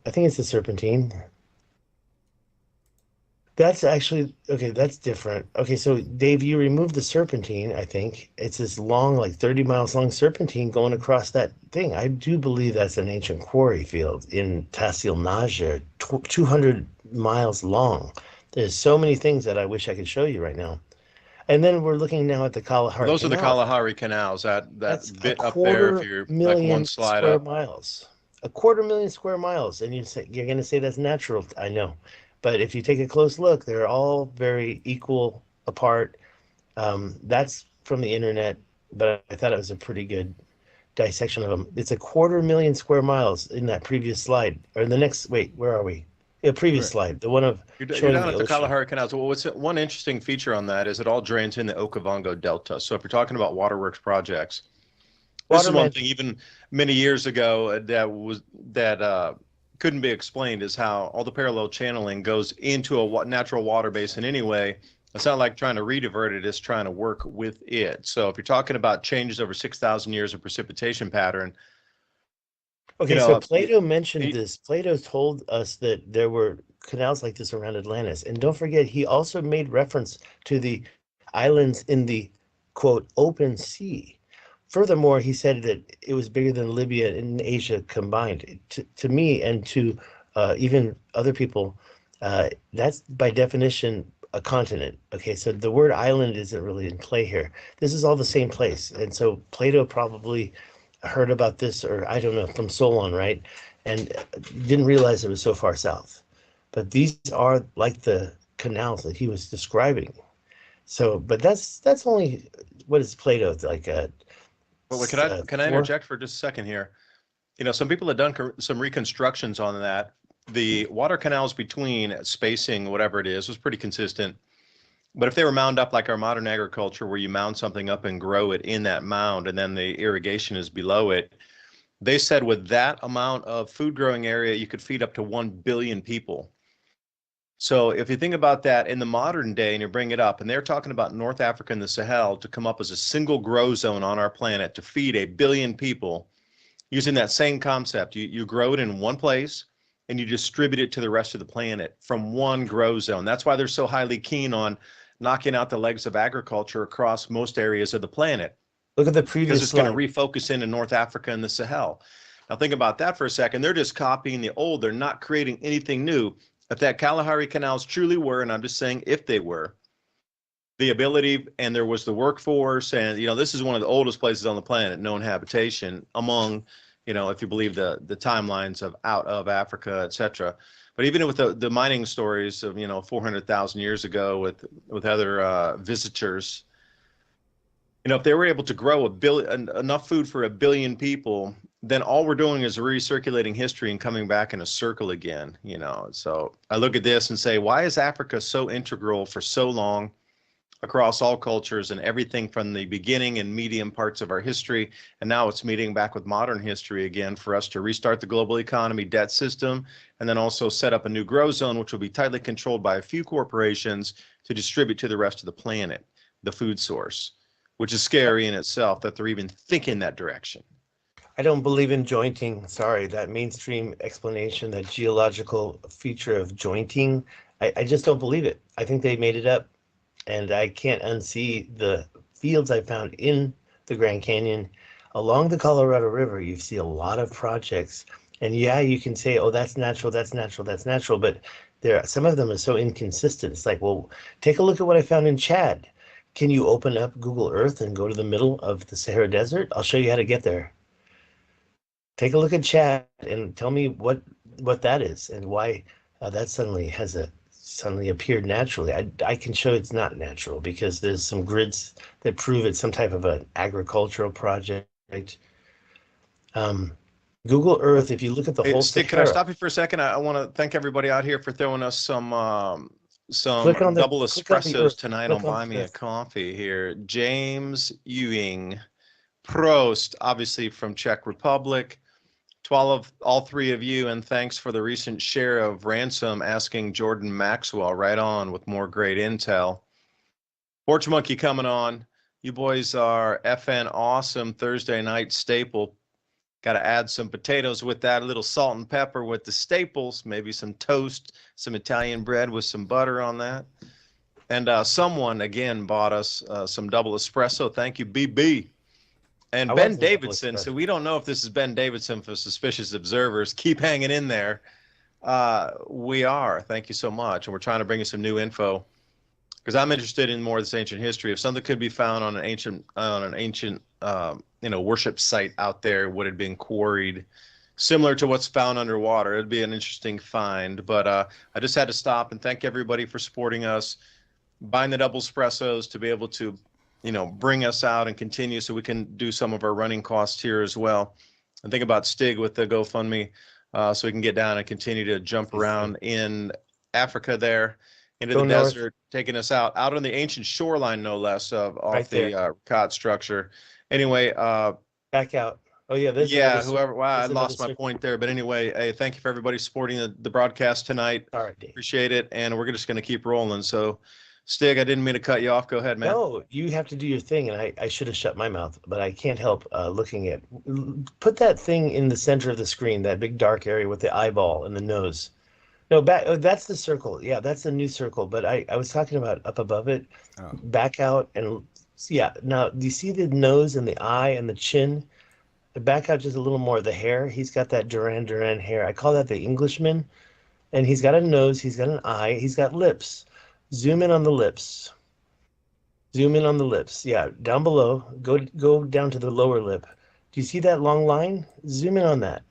I think it's the serpentine. That's actually, okay, that's different. Okay, so Dave, you removed the serpentine, I think. It's this long, like 30 miles long serpentine going across that thing. I do believe that's an ancient quarry field in Tassil Niger, 200 miles long. There's so many things that I wish I could show you right now. And then we're looking now at the Kalahari Those are the Canal. Kalahari canals. That's Bit a up there, if quarter you're like million one slide square up. miles. A quarter million square miles. And you're going to say that's natural. I know. But if you take a close look, they're all very equal apart. That's from the internet, but I thought it was a pretty good dissection of them. It's a quarter million square miles in that previous slide. Or in the next, wait, where are we? The previous Right. slide, the one of You're showing down the at the ocean. Kalahari canals. Well, what's one interesting feature on that is it all drains in the Okavango Delta. So if you're talking about waterworks projects, this is one Waterman, thing even many years ago that couldn't be explained, is how all the parallel channeling goes into a natural water basin anyway. It's not like trying to redivert it, it's trying to work with it. So if you're talking about changes over 6,000 years of precipitation pattern, okay, you so know, Plato mentioned it- this. Plato told us that there were canals like this around Atlantis. And don't forget, he also made reference to the islands in the, quote, open sea. Furthermore, he said that it was bigger than Libya and Asia combined. To me and to even other people, that's by definition a continent. Okay, so the word island isn't really in play here. This is all the same place. And so Plato probably heard about this, or I don't know, from Solon, right? And didn't realize it was so far south. But these are like the canals that he was describing. So, but that's only, what is Plato, like a well, can I 4? interject for just a second here? You know, some people have done some reconstructions on that. The water canals between spacing, whatever it is, was pretty consistent. But if they were mound up like our modern agriculture, where you mound something up and grow it in that mound, and then the irrigation is below it, they said with that amount of food growing area, you could feed up to 1 billion people. So if you think about that in the modern day and you bring it up, and they're talking about North Africa and the Sahel to come up as a single grow zone on our planet to feed 1 billion people, using that same concept. You grow it in one place, and you distribute it to the rest of the planet from one grow zone. That's why they're so highly keen on knocking out the legs of agriculture across most areas of the planet. Look at the Because previous it's slide. going to refocus into North Africa and the Sahel. Now think about that for a second. They're just copying the old. They're not creating anything new. If that Kalahari canals truly were, and I'm just saying if they were, the ability, and there was the workforce, and this is one of the oldest places on the planet, known habitation among, if you believe the timelines of out of Africa, etc. But even with the mining stories of 400,000 years ago with other visitors, if they were able to grow enough food for 1 billion people, then all we're doing is recirculating history and coming back in a circle again. So I look at this and say, why is Africa so integral for so long across all cultures and everything from the beginning and medium parts of our history? And now it's meeting back with modern history again for us to restart the global economy debt system, and then also set up a new grow zone, which will be tightly controlled by a few corporations to distribute to the rest of the planet, the food source, which is scary in itself that they're even thinking that direction. I don't believe in jointing. Sorry, that mainstream explanation, that geological feature of jointing, I just don't believe it. I think they made it up. And I can't unsee the fields I found in the Grand Canyon. Along the Colorado River, you see a lot of projects. And yeah, you can say, oh, that's natural, that's natural, that's natural. But some of them are so inconsistent. It's like, well, take a look at what I found in Chad. Can you open up Google Earth and go to the middle of the Sahara Desert? I'll show you how to get there. Take a look at Chad and tell me what that is and why that suddenly appeared naturally. I can show it's not natural because there's some grids that prove it's some type of an agricultural project. Google Earth, if you look at the whole Stig, can I stop you for a second? I want to thank everybody out here for throwing us some double espressos tonight on Buy Me a Coffee here. James Ewing, Prost, obviously from Czech Republic. To all three of you, and thanks for the recent share of Ransom asking Jordan Maxwell. Right on with more great intel. Porch Monkey coming on. You boys are FN awesome. Thursday night staple. Got to add some potatoes with that, a little salt and pepper with the staples, maybe some toast, some Italian bread with some butter on that. And someone, again, bought us some double espresso. Thank you, BB. And Ben Davidson, so we don't know if this is Ben Davidson for suspicious observers. Keep hanging in there. We are. Thank you so much. And we're trying to bring you some new info because I'm interested in more of this ancient history. If something could be found on an ancient worship site out there, would have been quarried similar to what's found underwater, it'd be an interesting find. But I just had to stop and thank everybody for supporting us, buying the double espressos to be able to bring us out and continue so we can do some of our running costs here as well. And think about Stig with the GoFundMe so we can get down and continue to jump around in Africa there, into the desert, taking us out on the ancient shoreline, no less, off the Rakat structure. Anyway. Back out. Oh, yeah. I lost my point there. But anyway, hey, thank you for everybody supporting the broadcast tonight. All right, Dave. Appreciate it. And we're just going to keep rolling. So, Stig, I didn't mean to cut you off. Go ahead, man. No, you have to do your thing, and I should have shut my mouth, but I can't help looking at. Put that thing in the center of the screen, that big dark area with the eyeball and the nose. No, that's the circle. Yeah, that's the new circle. But I was talking about up above it. Oh. Back out and yeah. Now, do you see the nose and the eye and the chin? Back out just a little more. The hair. He's got that Duran Duran hair. I call that the Englishman, and he's got a nose. He's got an eye. He's got lips. Zoom in on the lips. Zoom in on the lips. Yeah, down below. Go down to the lower lip. Do you see that long line? Zoom in on that.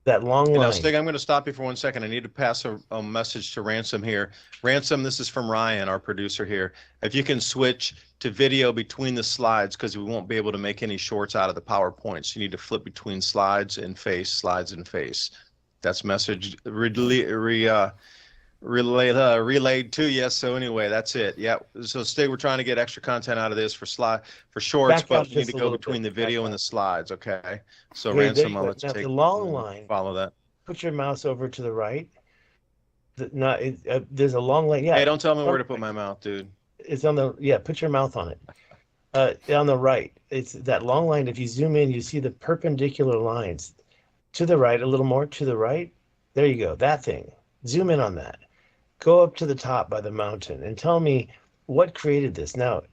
That long line. Now, Stig, I'm going to stop you for 1 second. I need to pass a message to Ransom here. Ransom, this is from Ryan, our producer here. If you can switch to video between the slides, because we won't be able to make any shorts out of the PowerPoints. You need to flip between slides and face. That's message relayed to you. So anyway, that's it. Yeah. So Stig, we're trying to get extra content out of this for shorts, but we need to go between the video and the slides. Okay. So Ransom, I'll let you take the long line. Follow that. Put your mouse over to the right. There's a long line. Yeah. Hey, don't tell me where to put my mouth, dude. It's on put your mouth on it. On the right. It's that long line. If you zoom in, you see the perpendicular lines to the right, a little more to the right. There you go. That thing. Zoom in on that. Go up to the top by the mountain and tell me what created this. Now,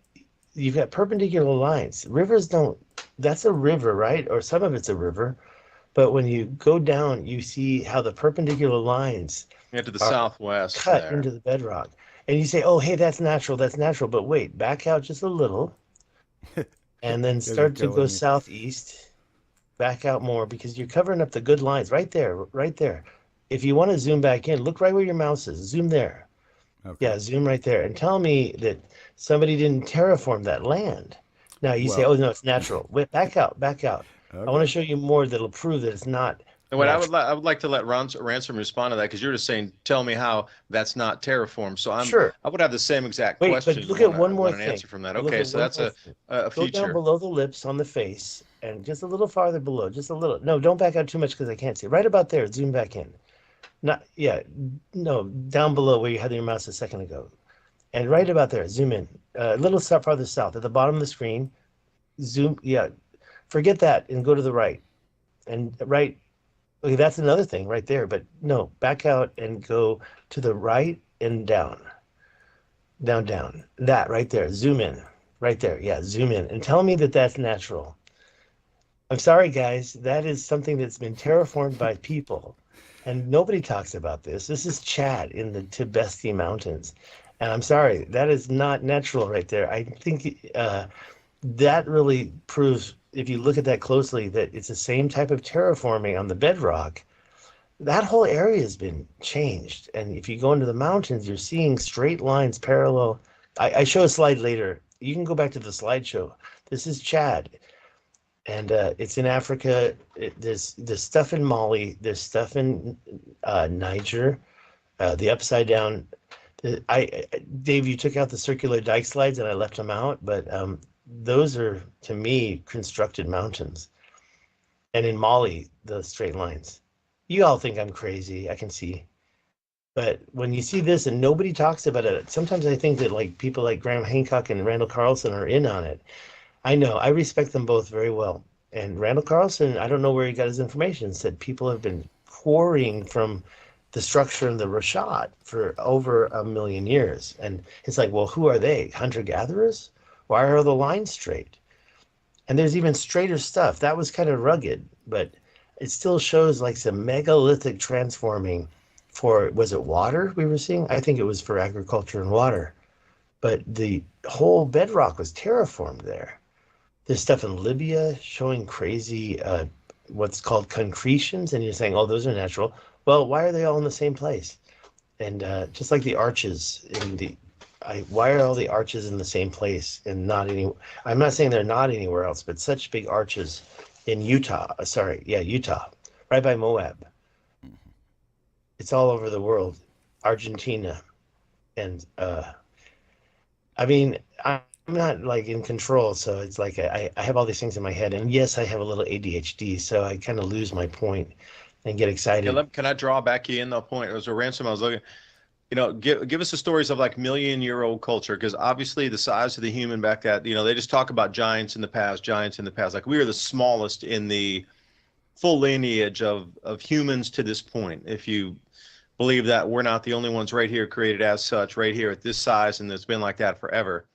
you've got perpendicular lines. Rivers don't, that's a river, right? Or some of it's a river. But when you go down, you see how the perpendicular lines Yeah, to the are southwest cut there. into the bedrock. And you say, oh, hey, that's natural, that's natural. But wait, back out just a little and then Guys are start to go killing me. southeast, back out more because you're covering up the good lines right there, right there. If you want to zoom back in, look right where your mouse is. Zoom there. Okay. Yeah, zoom right there and tell me that somebody didn't terraform that land. Now you say, Well, oh, no, it's natural. Wait, back out, back out. I want to okay. show you more that'll prove that it's not And what natural. I would like to let Ransom respond to that because you're just saying, tell me how that's not terraform. So Sure. I would have the same exact Wait, but question and look at one more want an thing. answer from that. Look Okay, at so one that's more thing. a Go down future. below the lips on the face and just a little farther below, just a little. No, don't back out too much because I can't see. Right about there, zoom back in. Not, yeah, no, down below where you had your mouse a second ago. And right about there, zoom in. A little farther south at the bottom of the screen. Zoom, yeah, forget that and go to the right. And right, okay, that's another thing right there. But no, back out and go to the right and down, down, down. That right there. Zoom in. Right there. Yeah, zoom in and tell me that that's natural. I'm sorry, guys. That is something that's been terraformed by people, and nobody talks about this. This is Chad in the Tibesti Mountains, and I'm sorry, that is not natural right there. I think that really proves, if you look at that closely, that it's the same type of terraforming on the bedrock. That whole area has been changed, and if you go into the mountains, you're seeing straight lines parallel. I show a slide later. You can go back to the slideshow. This is Chad and it's in Africa. There's stuff in Mali. There's stuff in Niger. The upside down. Dave, you took out the circular dike slides and I left them out, but those are to me constructed mountains. And in Mali, the straight lines. You all think I'm crazy. I can see. But when you see this and nobody talks about it, sometimes I think that like people like Graham Hancock and Randall Carlson are in on it. I know. I respect them both very well. And Randall Carlson, I don't know where he got his information, said people have been quarrying from the structure of the Rashad for over 1 million years. And it's like, well, who are they? Hunter-gatherers? Why are the lines straight? And there's even straighter stuff. That was kind of rugged, but it still shows like some megalithic transforming for, was it water we were seeing? I think it was for agriculture and water. But the whole bedrock was terraformed there. There's stuff in Libya showing crazy what's called concretions, and you're saying, oh, those are natural. Well, why are they all in the same place? And just like the arches in why are all the arches in the same place and not any? I'm not saying they're not anywhere else, but such big arches in Utah. Sorry, yeah, Utah, right by Moab. It's all over the world, Argentina, and I mean, I'm not like in control, so it's like I have all these things in my head, and yes, I have a little ADHD, so I kind of lose my point and get Yeah, excited. can I draw back in the point? It was a Ransom. I was looking. Give us the stories of like million-year-old culture because obviously the size of the human back that they just talk about giants in the past, giants in the past. Like we are the smallest in the full lineage of humans to this point. If you believe that we're not the only ones right here created as such, right here at this size, and it's been like that forever.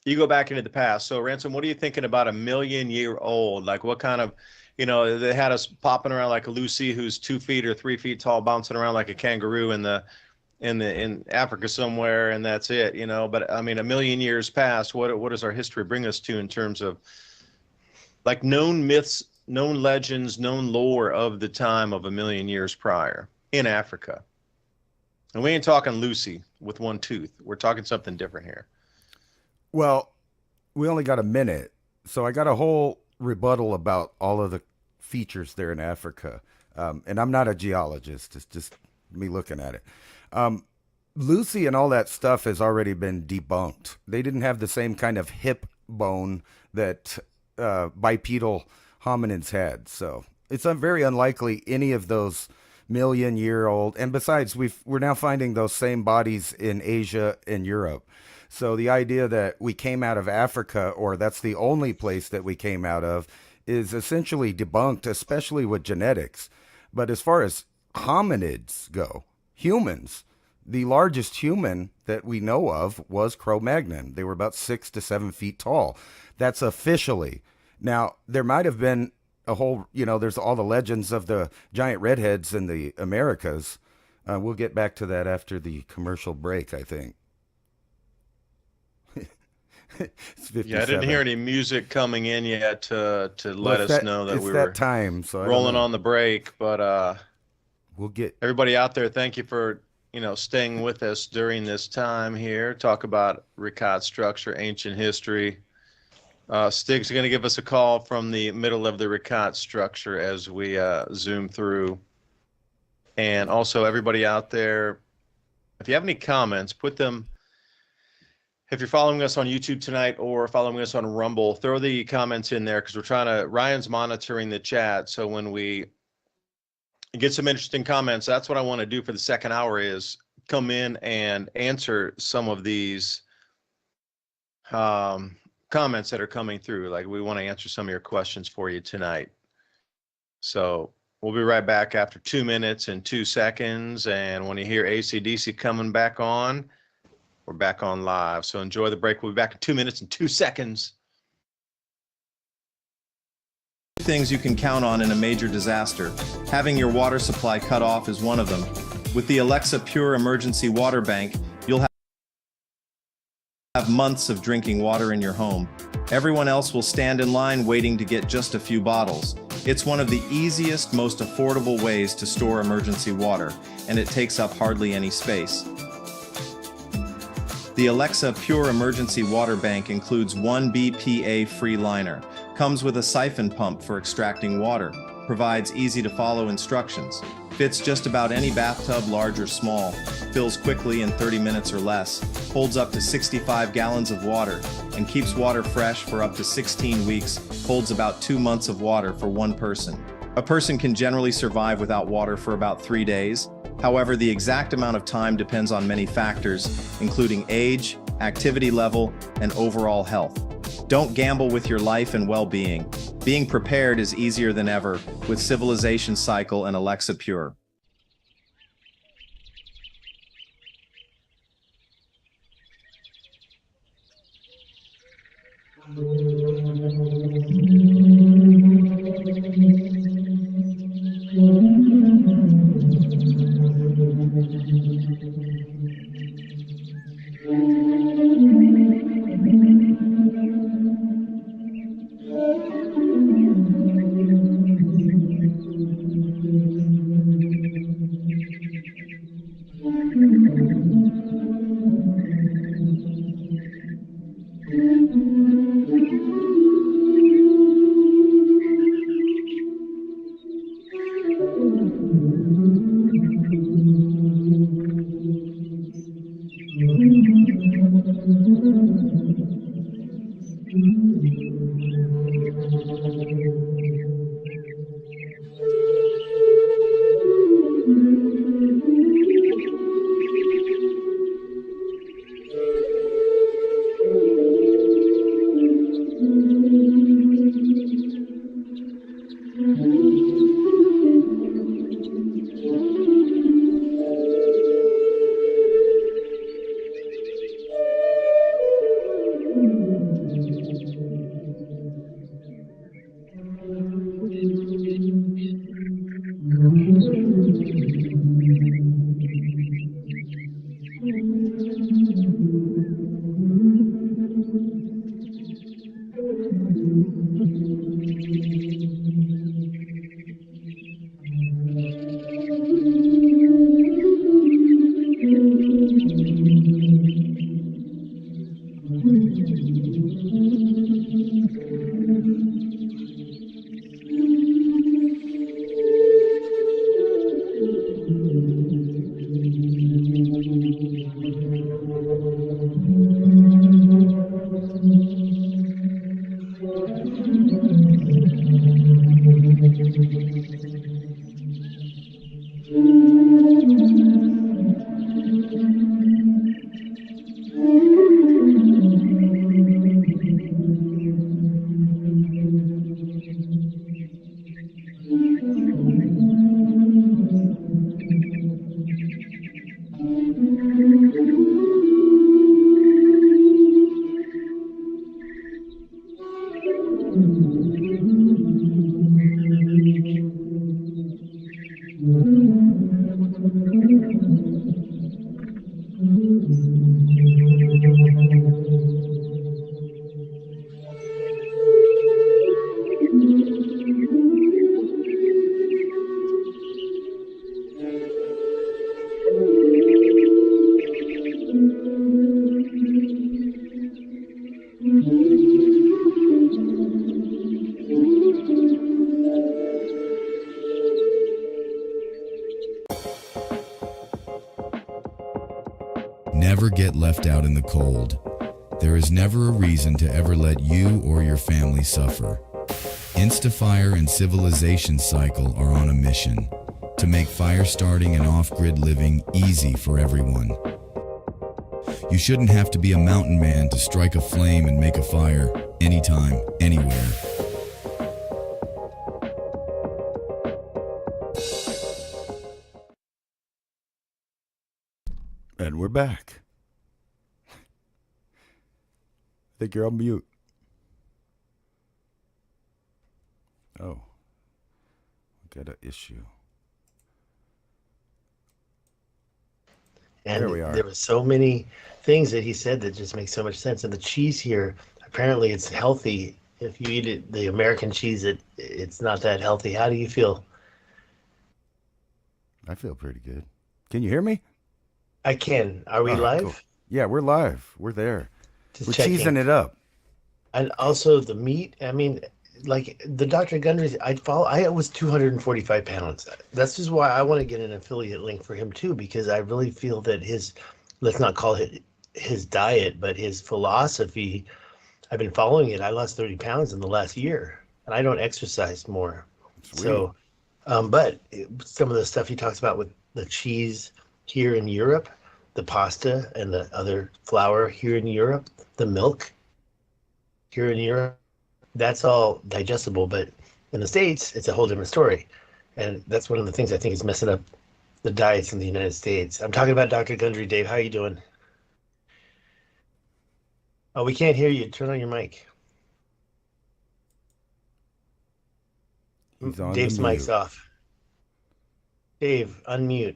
You go back into the past. So, Ransom, what are you thinking about 1 million year old? Like, what kind of, they had us popping around like a Lucy who's 2 feet or 3 feet tall, bouncing around like a kangaroo in Africa somewhere, and that's it, But I mean, 1 million years past, what does our history bring us to in terms of like known myths, known legends, known lore of the time of 1 million years prior in Africa? And we ain't talking Lucy with one tooth. We're talking something different here. Well, we only got a minute, so I got a whole rebuttal about all of the features there in Africa. And I'm not a geologist; it's just me looking at it. Um, Lucy and all that stuff has already been debunked. They didn't have the same kind of hip bone that bipedal hominins had, so it's very unlikely any of those million-year-old. And besides, we're now finding those same bodies in Asia and Europe. So the idea that we came out of Africa, or that's the only place that we came out of, is essentially debunked, especially with genetics. But as far as hominids go, humans. The largest human that we know of was Cro-Magnon. They were about 6 to 7 feet tall. That's officially. Now, there might have been a whole, there's all the legends of the giant redheads in the Americas. We'll get back to that after the commercial break, I think. It's 57. Yeah, I didn't hear any music coming in yet to let us know that we were time, so rolling on the break. But we'll get everybody out there. Thank you for staying with us during this time here. Talk about Ricard structure, ancient history. Stig's going to give us a call from the middle of the Ricard structure as we zoom through. And also, everybody out there, if you have any comments, put them. If you're following us on YouTube tonight or following us on Rumble, throw the comments in there because Ryan's monitoring the chat. So when we get some interesting comments, that's what I want to do for the second hour is come in and answer some of these comments that are coming through. Like we want to answer some of your questions for you tonight. So we'll be right back after 2 minutes and 2 seconds. And when you hear AC/DC coming back on, we're back on live. So enjoy the break. We'll be back in 2 minutes and 2 seconds. Things you can count on in a major disaster. Having your water supply cut off is one of them. With the Alexa Pure Emergency Water Bank, you'll have months of drinking water in your home. Everyone else will stand in line waiting to get just a few bottles. It's one of the easiest, most affordable ways to store emergency water, and it takes up hardly any space. The Alexa Pure Emergency Water Bank includes 1 BPA-free liner, comes with a siphon pump for extracting water, provides easy-to-follow instructions, fits just about any bathtub, large or small, fills quickly in 30 minutes or less, holds up to 65 gallons of water, and keeps water fresh for up to 16 weeks, holds about 2 months of water for one person. A person can generally survive without water for about 3 days. However, the exact amount of time depends on many factors, including age, activity level, and overall health. Don't gamble with your life and well-being. Being prepared is easier than ever with Civilization Cycle and Alexa Pure. never get left out in the cold. There is never a reason to ever let you or your family suffer. Instafire and Civilization Cycle are on a mission to make fire starting and off-grid living easy for everyone. You shouldn't have to be a mountain man to strike a flame and make a fire anytime, anywhere. And we're back. I think you're on mute. Oh, got an issue. And There we are. there were so many things that he said that just make so much sense. And the cheese here, apparently it's healthy. If you eat it, the American cheese, it's not that healthy. How do you feel? I feel pretty good. Can you hear me? I can. Are we Oh, live? cool. Yeah, we're live. We're there. Just We're checking. cheesing it up. And also the meat. I mean, like the Dr. Gundry's, I was 245 pounds. That's just why I want to get an affiliate link for him too, because I really feel that let's not call it his diet, but his philosophy, I've been following it. I lost 30 pounds in the last year, and I don't exercise more. Sweet. So, but some of the stuff he talks about with the cheese here in Europe, the pasta and the other flour here in Europe, the milk here in Europe, that's all digestible. But in the States, it's a whole different story. And that's one of the things I think is messing up the diets in the United States. I'm talking about Dr. Gundry. Dave, how you doing? Oh, we can't hear you. Turn on your mic. He's on Dave's the mic's mute. off. Dave, unmute.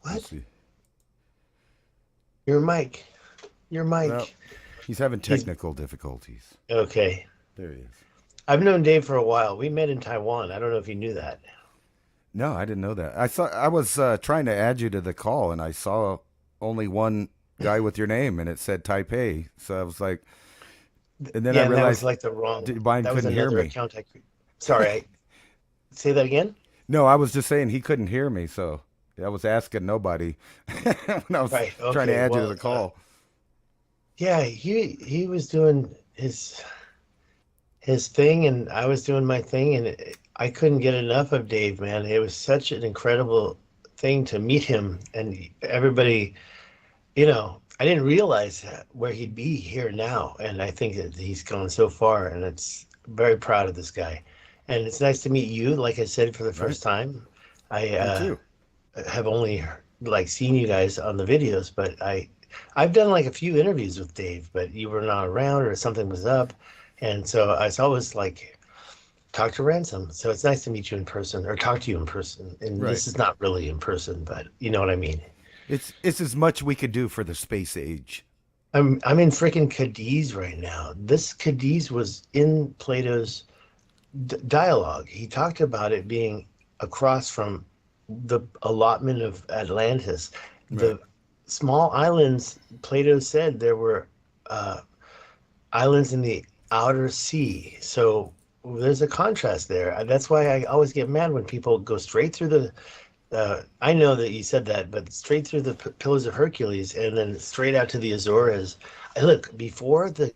Let's What? see. Your mic. Your mic. Well, he's having technical difficulties. Okay. There he is. I've known Dave for a while. We met in Taiwan. I don't know if you knew that. No, I didn't know that. I was trying to add you to the call, and I saw only one guy with your name, and it said Taipei. So I was like, and then I Yeah, and that was realized like the wrong. Brian That was couldn't hear another me. account. Sorry. Say that again. No, I was just saying he couldn't hear me, so I was asking nobody when I was Right. trying to Okay. add you to Well, the call. yeah, he was doing his thing, and I was doing my thing, and I couldn't get enough of Dave, man. It was such an incredible thing to meet him, and everybody, I didn't realize where he'd be here now, and I think that he's gone so far, and it's very proud of this guy. And it's nice to meet you, like I said, for the first time. Me I too. have only like seen you guys on the videos, but I've done like a few interviews with Dave, but you were not around or something was up, and so I was always like talk to Ransom. So it's nice to meet you in person or talk to you in person. And Right. this is not really in person, but you know what I mean. It's as much we could do for the space age. I'm in freaking Cadiz right now. This Cadiz was in Plato's dialogue. He talked about it being across from the allotment of Atlantis. The small islands, Plato said there were islands in the outer sea. So there's a contrast there. That's why I always get mad when people go straight through the I know that you said that, but straight through the Pillars of Hercules and then straight out to the Azores. Look, before the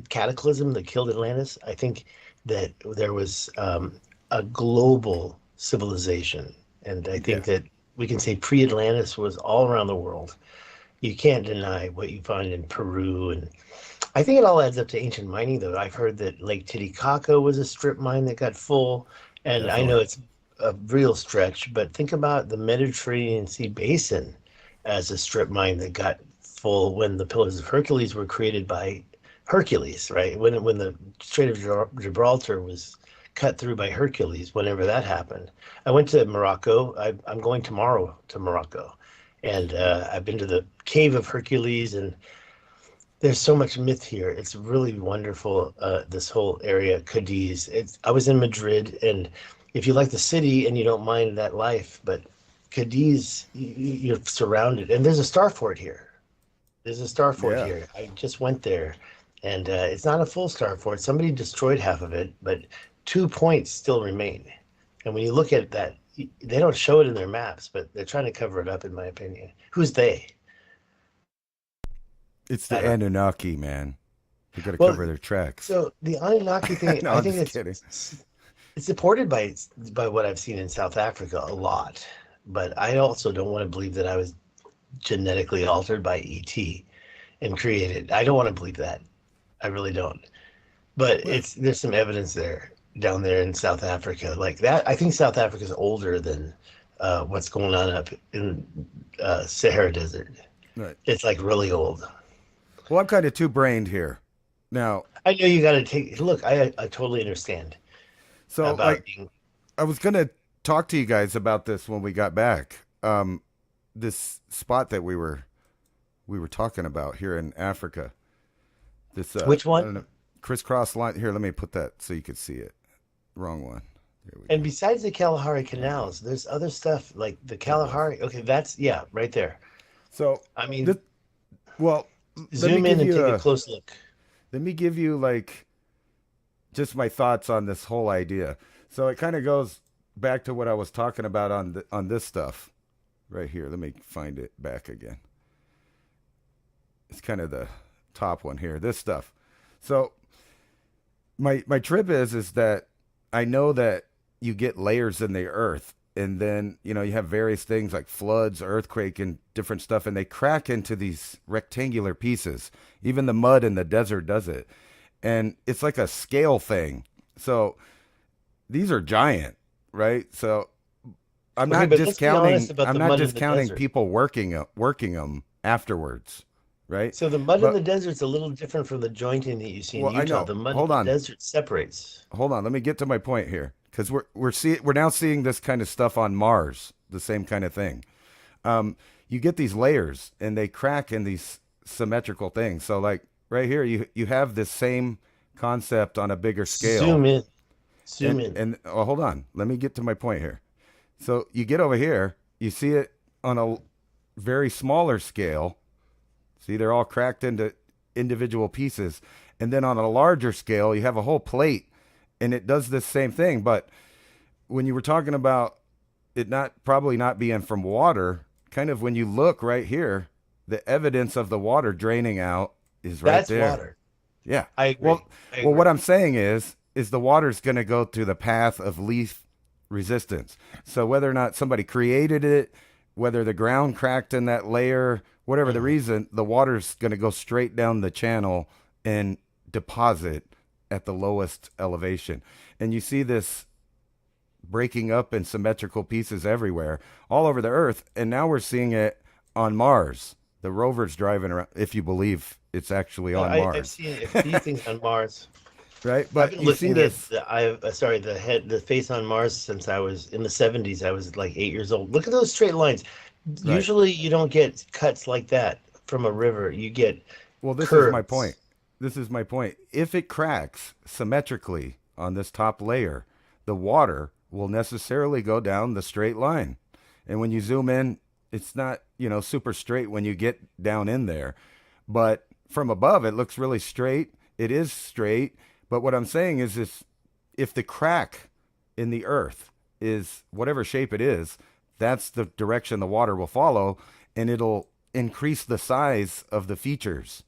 cataclysm that killed Atlantis, I think that there was a global civilization. And I think that we can say pre-Atlantis was all around the world. You can't deny what you find in Peru. And I think it all adds up to ancient mining, though. I've heard that Lake Titicaca was a strip mine that got full. And I know it's a real stretch, but think about the Mediterranean Sea Basin as a strip mine that got full when the Pillars of Hercules were created by Hercules, right? When the Strait of Gibraltar was cut through by Hercules, whenever that happened. I went to Morocco. I'm going tomorrow to Morocco, and I've been to the Cave of Hercules, and there's so much myth here. It's really wonderful. This whole area, Cadiz. I was in Madrid, and if you like the city and you don't mind that life, but Cadiz, you're surrounded, and there's a star fort here. There's a star fort here. I just went there, and it's not a full star fort. Somebody destroyed half of it, but 2 points still remain. And when you look at that they don't show it in their maps, but they're trying to cover it up, in my opinion. Who's they? It's I the don't. Anunnaki, man. They got to Well, cover their tracks. so the Anunnaki thing, No, I I'm think just kidding. it's supported by what I've seen in South Africa a lot. But I also don't want to believe that I was genetically altered by ET and created. I don't want to believe that. I really don't. But Well, there's some evidence there down there in South Africa like that. I think South Africa is older than what's going on up in Sahara Desert. right. It's like really old. Well, I'm kind of two-brained here. Now, I know you got to take look. I totally understand so about being. I was gonna talk to you guys about this when we got back. This spot that we were talking about here in Africa. This Which I don't one? know, crisscross line. Here, let me put that so you could see it. Wrong one. There we And go. besides the Kalahari canals, there's other stuff like the There it was. Kalahari. Okay, that's yeah, right there. So, I mean, this, well, let me zoom in give and you take a a close look. let me give you like just my thoughts on this whole idea. So it kind of goes back to what I was talking about on this stuff right here. Let me find it back again. It's kind of the top one here. This stuff. So my trip is that I know that you get layers in the earth, and then you have various things like floods, earthquake, and different stuff, and they crack into these rectangular pieces. Even the mud in the desert does it, and it's like a scale thing. So these are giant, right? So I'm Okay, not but let's be honest discounting. about I'm the not mud in the discounting desert. people working them afterwards, right? So the mud in the But desert's a little different from the jointing that you see in well, I Utah. know. The mud in Hold the on. desert separates. Hold on, let me get to my point here, because we're now seeing this kind of stuff on Mars, the same kind of thing. You get these layers, and they crack in these symmetrical things. So, like right here, you have this same concept on a bigger scale, Zoom in. Zoom and in. hold on, let me get to my point here. So you get over here, you see it on a very smaller scale. See, they're all cracked into individual pieces. And then on a larger scale, you have a whole plate, and it does this same thing. But when you were talking about it probably not being from water, kind of when you look right here, the evidence of the water draining out is right That's there. water. Yeah. I agree. Well, I well, what agree. I'm saying is the water's going to go through the path of least resistance. So whether or not somebody created it, whether the ground cracked in that layer, whatever the Mhm. reason, the water's going to go straight down the channel and deposit at the lowest elevation. And you see this breaking up in symmetrical pieces everywhere, all over the Earth. And now we're seeing it on Mars. The rover's driving around, if you believe it's actually on I've Mars, seen a few things on Mars. right? I've But been you see looking at this, the face on Mars since I was in the 70s. I was like 8 years old. Look at those straight lines. right? Usually you don't get cuts like that from a river. You get Well, this is my point. curves. This is my point. If it cracks symmetrically on this top layer, the water will necessarily go down the straight line. And when you zoom in, it's not, super straight when you get down in there. But from above, it looks really straight. It is straight. But what I'm saying is if the crack in the earth is whatever shape it is, that's the direction the water will follow, and it'll increase the size of the features.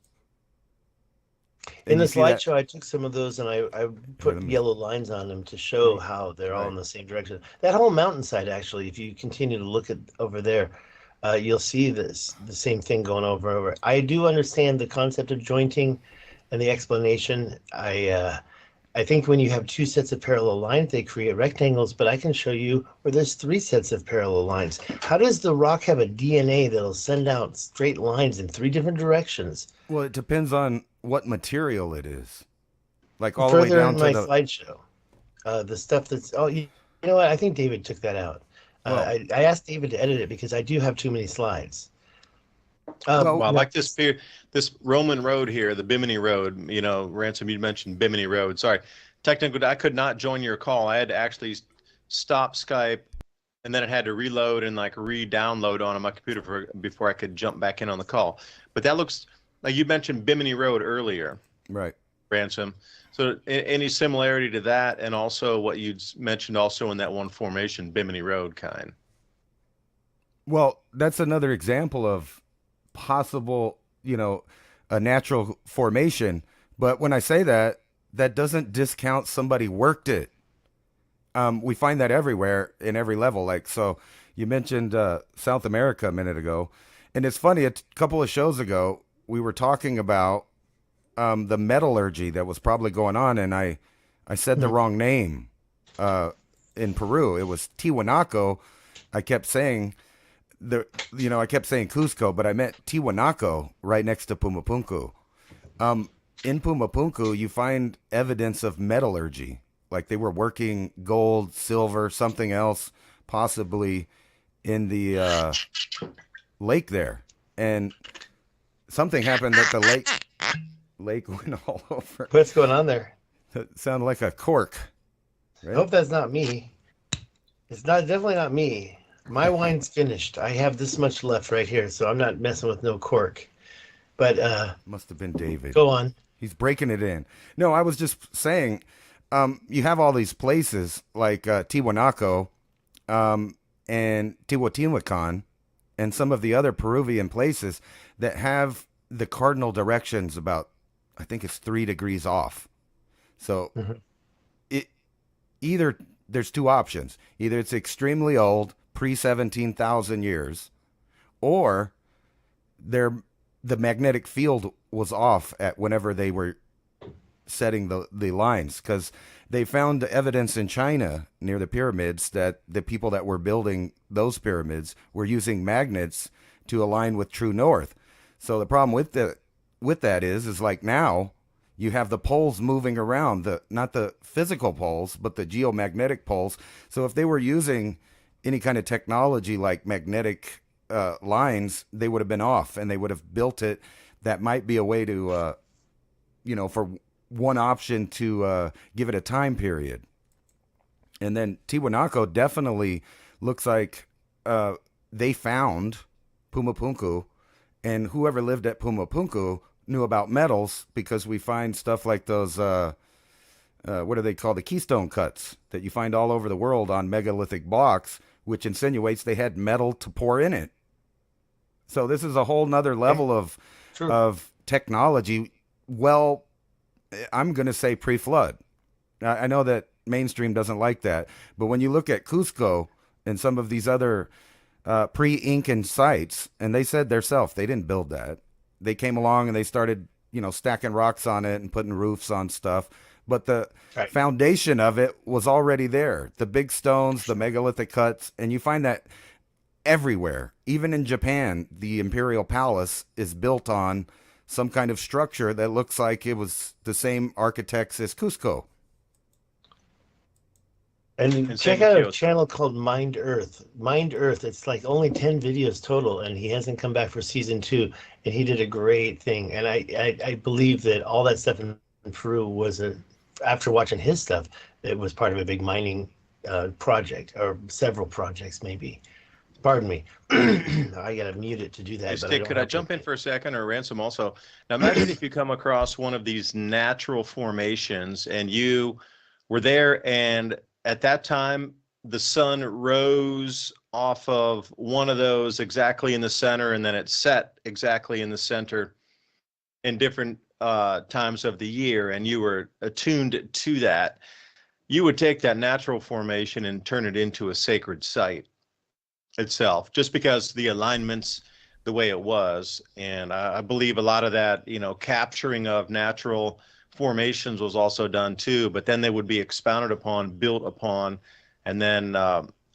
In And the you see that slideshow, I took some of those and I here. put yellow lines on them to show how they're all Right. in the same direction. That whole mountainside, actually, if you continue to look at over there, you'll see the same thing going over and over. I do understand the concept of jointing and the explanation. I think when you have two sets of parallel lines, they create rectangles, but I can show you where there's three sets of parallel lines. How does the rock have a DNA that'll send out straight lines in three different directions? Well, it depends on what material it is. Like all the way Further down in to my the slideshow, the stuff that's you know what? I think David took that out. well, I asked David to edit it because I do have too many slides. well, Well, I No, like this Roman road here, the Bimini Road. Ransom, you mentioned Bimini Road. Sorry, technically, I could not join your call. I had to actually stop Skype, and then it had to reload and like re-download on my computer before I could jump back in on the call. But that looks like you mentioned Bimini Road earlier. right. Ransom. So any similarity to that, and also what you mentioned also in that one formation, Bimini Road kind. Well, that's another example of possible, a natural formation. But when I say that, that doesn't discount somebody worked it. We find that everywhere in every level. Like, so you mentioned South America a minute ago. And it's funny, a couple of shows ago, we were talking about the metallurgy that was probably going on. And I said the wrong name in Peru. It was Tiwanaku. I kept saying I kept saying Cusco, but I meant Tiwanaku, right next to Pumapunku. In Pumapunku, you find evidence of metallurgy, like they were working gold, silver, something else, possibly in the lake there, and something happened that the lake went all over. What's going on there? It sounded like a cork. I Right? hope that's not me. It's definitely not me. My wine's finished. I have this much left right here, so I'm not messing with no cork. But Must have been David. go on. He's breaking it in. No, I was just saying, you have all these places like Tiwanaku and Teotihuacan and some of the other Peruvian places that have the cardinal directions about, I think it's 3 degrees off. So either there's two options. Either it's extremely old, pre-17,000 years, or the magnetic field was off at whenever they were setting the lines, because they found evidence in China near the pyramids that the people that were building those pyramids were using magnets to align with true north. So the problem with that is like now you have the poles moving around, not the physical poles, but the geomagnetic poles. So if they were using any kind of technology like magnetic lines, they would have been off, and they would have built it. That might be a way to, for one option to give it a time period. And then Tiwanaku definitely looks like they found Pumapunku, and whoever lived at Pumapunku knew about metals, because we find stuff like those, what are they called? The keystone cuts that you find all over the world on megalithic blocks, which insinuates they had metal to pour in it. So this is a whole nother level of technology. Well, I'm going to say pre-flood. I know that mainstream doesn't like that, but when you look at Cusco and some of these other pre-Incan sites, and they said themselves they didn't build that. They came along and they started, stacking rocks on it and putting roofs on stuff. But the foundation of it was already there. The big stones, the megalithic cuts, and you find that everywhere. Even in Japan, the imperial palace is built on some kind of structure that looks like it was the same architects as Cusco. And check out a channel called Mind Earth. Mind Earth, it's like only 10 videos total, and he hasn't come back for season 2, and he did a great thing. And I believe that all that stuff in Peru was after watching his stuff, it was part of a big mining project, or several projects maybe. Pardon me. I gotta mute it to do that. Hey, Stig, could I jump in for a second, or Ransom also? Now imagine if you come across one of these natural formations and you were there, and at that time the sun rose off of one of those exactly in the center, and then it set exactly in the center in different times of the year, and you were attuned to that. You would take that natural formation and turn it into a sacred site itself, just because the alignments the way it was. And I believe a lot of that, capturing of natural formations was also done too, but then they would be expounded upon, built upon, and then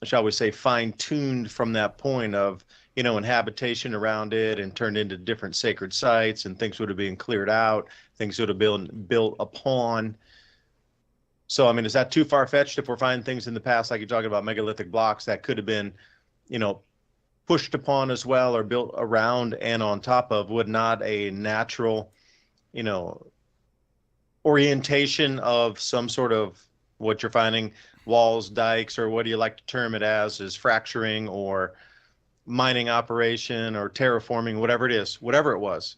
shall we say fine-tuned from that point of inhabitation around it, and turned into different sacred sites, and things would have been cleared out, things would have been built upon. So I mean, is that too far-fetched if we're finding things in the past, like you're talking about megalithic blocks, that could have been pushed upon as well, or built around and on top of? Would not a natural orientation of some sort of what you're finding, walls, dikes, or what do you like to term it as, is fracturing or mining operation or terraforming, whatever it is, whatever it was,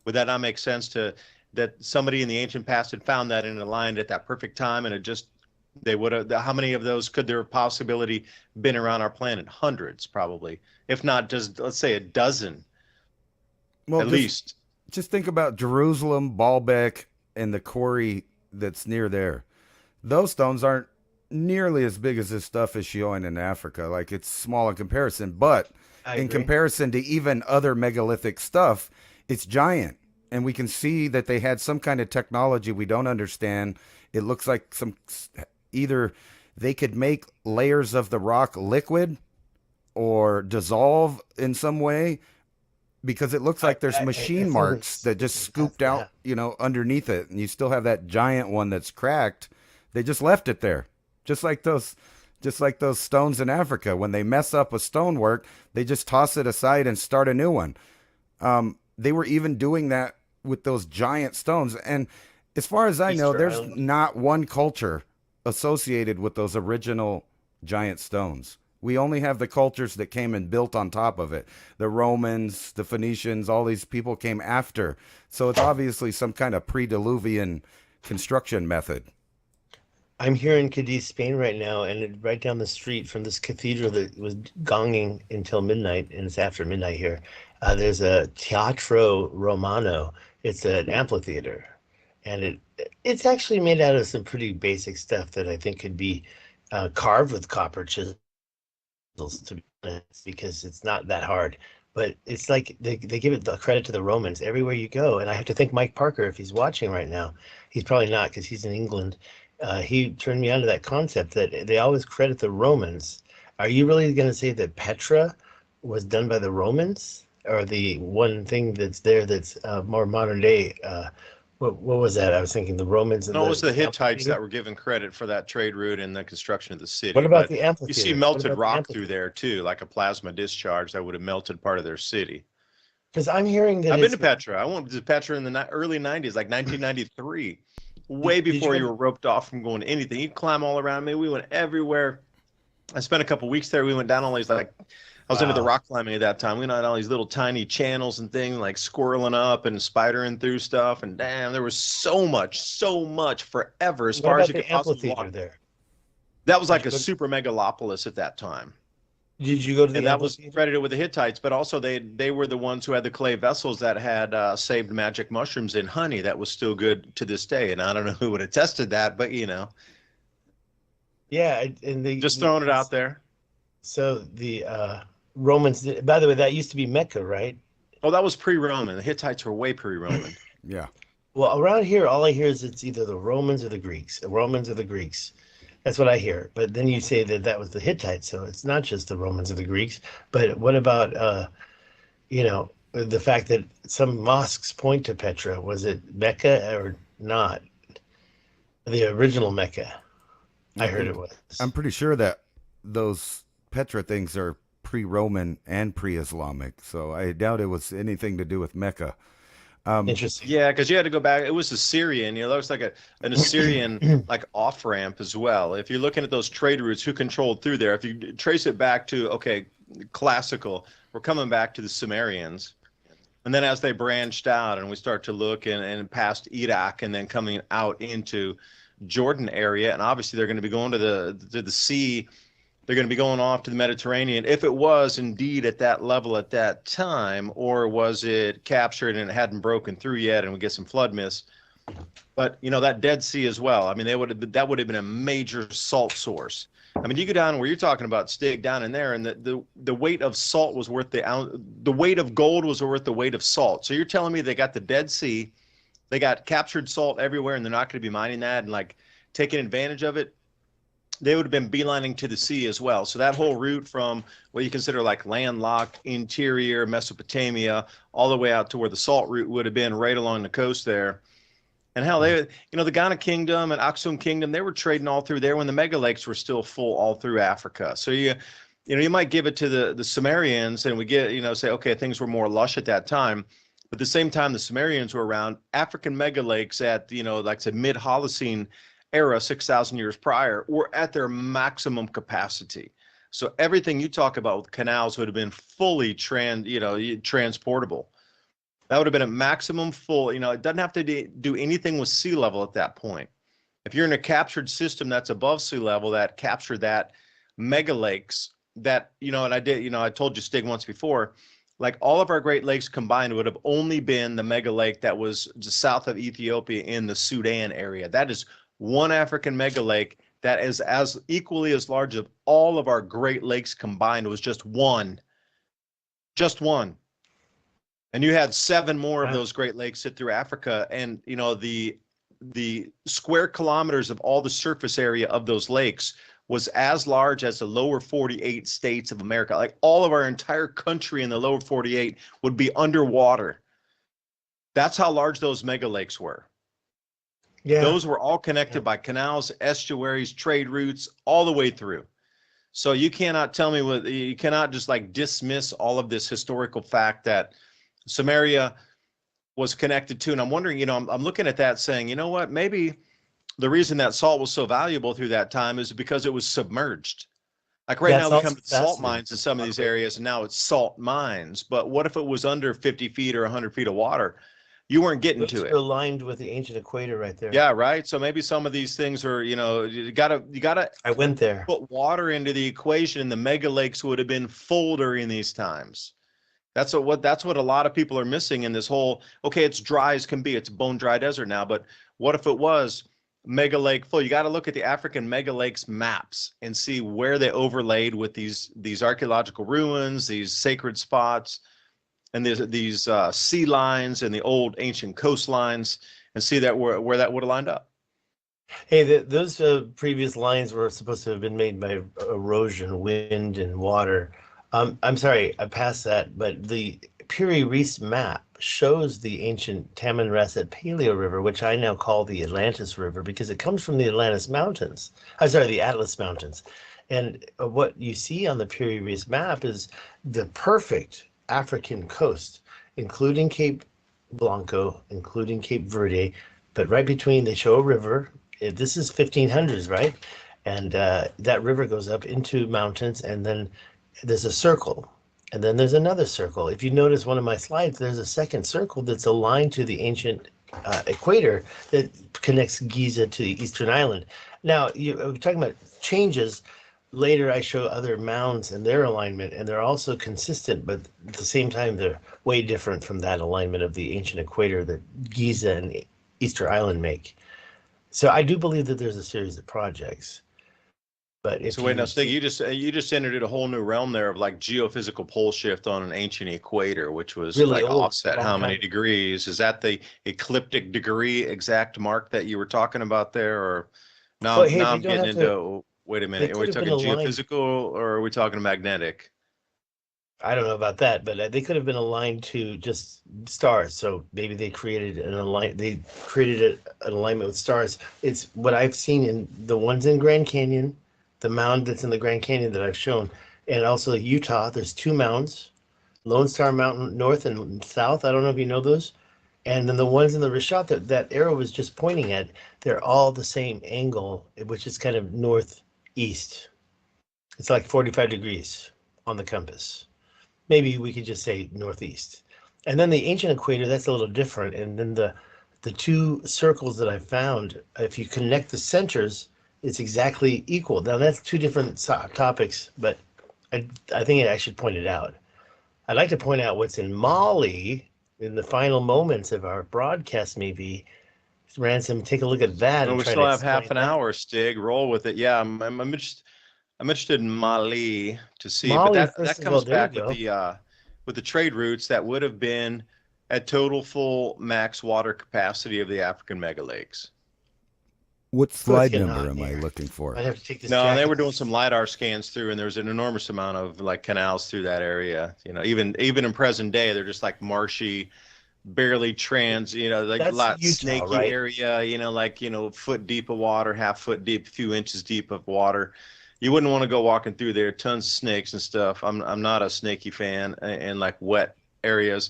would that not make sense to that somebody in the ancient past had found that and aligned at that perfect time, and it just they would have. How many of those could there possibility been around our planet? Hundreds, probably, if not just let's say a dozen Well, at least. just think about Jerusalem, Baalbek, and the quarry that's near there. Those stones aren't nearly as big as this stuff is showing in Africa. Like, it's small in comparison, but I in agree. comparison to even other megalithic stuff, it's giant. And we can see that they had some kind of technology we don't understand. It looks like either they could make layers of the rock liquid or dissolve in some way, because it looks like there's machine marks that just scooped out, underneath it. And you still have that giant one that's cracked. They just left it there. Just like those stones in Africa. When they mess up with stonework, they just toss it aside and start a new one. They were even doing that with those giant stones. And as far as I know, there's not one culture associated with those original giant stones. We only have the cultures that came and built on top of it. The Romans, the Phoenicians, all these people came after. So it's obviously some kind of pre-Diluvian construction method. I'm here in Cadiz, Spain right now, and right down the street from this cathedral that was gonging until midnight, and it's after midnight here, there's a Teatro Romano. It's an amphitheater, and it's actually made out of some pretty basic stuff that I think could be carved with copper chisels, to be honest, because it's not that hard. But it's like they give it the credit to the Romans everywhere you go. And I have to thank Mike Parker, if he's watching right now. He's probably not, because he's in England. He turned me on to that concept that they always credit the Romans. Are you really going to say that Petra was done by the Romans, or the one thing that's there that's more modern day? What was that? I was thinking the Romans. And No, it was the Hittites that were given credit for that trade route and the construction of the city. What about But the amphitheater? you see What melted about the rock amphitheater? through there too, like a plasma discharge that would have melted part of their city. Because I'm hearing that I've been it's to Petra. I went to Petra in the early 90s, like 1993, way Did you before you ever- were roped off from going to anything. You'd climb all around me. We went everywhere. I spent a couple weeks there. We went down all these, like, I was into the Wow. rock climbing at that time. We went on all these little tiny channels and things, like squirreling up and spidering through stuff. And damn, there was so much forever, as What far about as you the could possibly amphitheater walk. there? That was like Did a you go to- super megalopolis at that time. Did you go to the And that was amphitheater? credited with the Hittites, but also they were the ones who had the clay vessels that had saved magic mushrooms in honey that was still good to this day. And I don't know who would have tested that, but Yeah, and they just throwing it out there. So the Romans. By the way, that used to be Mecca, right? Oh, that was pre-Roman. The Hittites were way pre-Roman. Yeah. Well, around here, all I hear is it's either the Romans or the Greeks. The Romans or the Greeks. That's what I hear. But then you say that was the Hittites, so it's not just the Romans or the Greeks. But what about the fact that some mosques point to Petra? Was it Mecca or not? The original Mecca. I heard it was. I'm pretty sure that those Petra things are pre-Roman and pre-Islamic, so I doubt it was anything to do with Mecca. Interesting. Yeah, because you had to go back. It was Assyrian. That was like an Assyrian like off ramp as well. If you're looking at those trade routes, who controlled through there? If you trace it back to classical, we're coming back to the Sumerians, and then as they branched out, and we start to look and past Iraq, and then coming out into Jordan area, and obviously they're going to be going to the sea. They're going to be going off to the Mediterranean. If it was indeed at that level at that time, or was it captured and it hadn't broken through yet, and we get some flood myths. But that Dead Sea as well. I mean, that would have been a major salt source. I mean, you go down where you're talking about, Stig, down in there, and the weight of salt was worth the weight of gold was worth the weight of salt. So you're telling me they got the Dead Sea, they got captured salt everywhere, and they're not going to be mining that and like taking advantage of it? They would have been beelining to the sea as well. So that whole route from what you consider like landlocked interior Mesopotamia all the way out to where the salt route would have been, right along the coast there. And hell, the Ghana Kingdom and Aksum Kingdom, they were trading all through there when the mega lakes were still full all through Africa. So you might give it to the Sumerians, and we get, say, okay, things were more lush at that time. But at the same time the Sumerians were around, African mega lakes at, like I said, mid-Holocene era, 6,000 years prior, were at their maximum capacity. So everything you talk about with canals would have been fully transportable. That would have been a maximum full, it doesn't have to do anything with sea level at that point. If you're in a captured system that's above sea level that captured that mega lakes that, and I told you, Stig, once before, like all of our Great Lakes combined would have only been the mega lake that was just south of Ethiopia in the Sudan area. That is one African mega lake that is as equally as large as all of our Great Lakes combined. It was just one. And you had 7 more of those Great Lakes sit through Africa. And, the square kilometers of all the surface area of those lakes was as large as the lower 48 states of America. Like all of our entire country in the lower 48 would be underwater. That's how large those mega lakes were. Yeah. Those were all connected by canals, estuaries, trade routes, all the way through. So you cannot tell me you cannot just like dismiss all of this historical fact that Samaria was connected to. And I'm wondering, I'm looking at that saying, you know what, maybe the reason that salt was so valuable through that time is because it was submerged. Like right now we come to salt mines in some of these areas and now it's salt mines. But what if it was under 50 feet or 100 feet of water? You weren't getting to it. Aligned with the ancient equator right there. Yeah, right. So maybe some of these things are, you gotta. I went there. Put water into the equation, and the mega lakes would have been full during these times. That's what a lot of people are missing in this whole. Okay, it's dry as can be. It's a bone dry desert now. But what if it was mega lake full? You got to look at the African mega lakes maps and see where they overlaid with these archaeological ruins, these sacred spots, and these sea lines and the old ancient coastlines, and see that where that would have lined up. Hey, those previous lines were supposed to have been made by erosion, wind, and water. I'm sorry, I passed that, but the Piri Reis map shows the ancient Tamanrasset Paleo River, which I now call the Atlantis River because it comes from the Atlantis Mountains. The Atlas Mountains. And what you see on the Piri Reis map is the perfect African coast, including Cape Blanco, including Cape Verde, but right between they show a river. This is 1500s, right? And that river goes up into mountains, and then there's a circle, and then there's another circle. If you notice one of my slides, there's a second circle that's aligned to the ancient equator that connects Giza to the Eastern Island. Now, we're talking about changes. Later, I show other mounds and their alignment, and they're also consistent, but at the same time, they're way different from that alignment of the ancient equator that Giza and Easter Island make. So I do believe that there's a series of projects. But if wait, now, Stig, you just entered a whole new realm there of like geophysical pole shift on an ancient equator, which was really like offset how many degrees? Is that the ecliptic degree exact mark that you were talking about there? Or now I'm getting into, wait a minute, are we talking geophysical or are we talking magnetic? I don't know about that, but they could have been aligned to just stars. So maybe they created an alignment with stars. It's what I've seen in the ones in Grand Canyon, the mound that's in the Grand Canyon that I've shown, and also Utah. There's 2 mounds, Lone Star Mountain north and south. I don't know if you know those. And then the ones in the Rishat that arrow was just pointing at, they're all the same angle, which is kind of northeast. It's like 45 degrees on the compass. Maybe we could just say northeast. And then the ancient equator, that's a little different. And then the 2 circles that I found, if you connect the centers, it's exactly equal. Now that's 2 different topics, but I think I should point it out. I'd like to point out what's in Mali in the final moments of our broadcast. Maybe Ransom, take a look at that. Well, we still have half an hour, Stig. Roll with it. Yeah, I'm interested in Mali to see, but that comes back with the trade routes that would have been at total full max water capacity of the African mega lakes. What slide number am I looking for? I'd have to take this. No, they were doing some LiDAR scans through, and there's an enormous amount of like canals through that area. Even in present day, they're just like marshy, barely like a lot Utah, snaky right? area. Foot deep of water, half foot deep, a few inches deep of water. You wouldn't want to go walking through there. Tons of snakes and stuff. I'm not a snaky fan in like wet areas.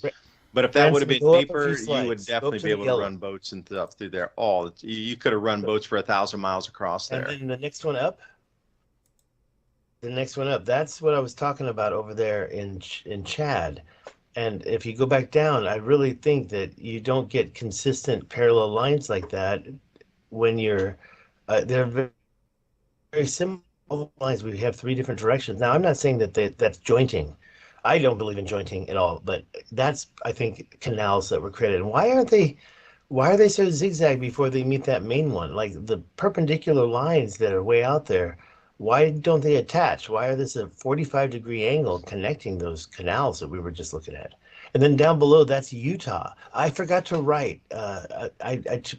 But if that would have been deeper, you would definitely be able to run boats and stuff through there. You could have run boats for 1,000 miles across there. And then the next one up. That's what I was talking about over there in Chad. And if you go back down, I really think that you don't get consistent parallel lines like that when you're they're very similar lines. We have three different directions. Now, I'm not saying that that's jointing. I don't believe in jointing at all, but that's, I think, canals that were created. And why are they so zigzag before they meet that main one? Like the perpendicular lines that are way out there, why don't they attach? Why are this a 45-degree angle connecting those canals that we were just looking at? And then down below, that's Utah. I forgot to write. I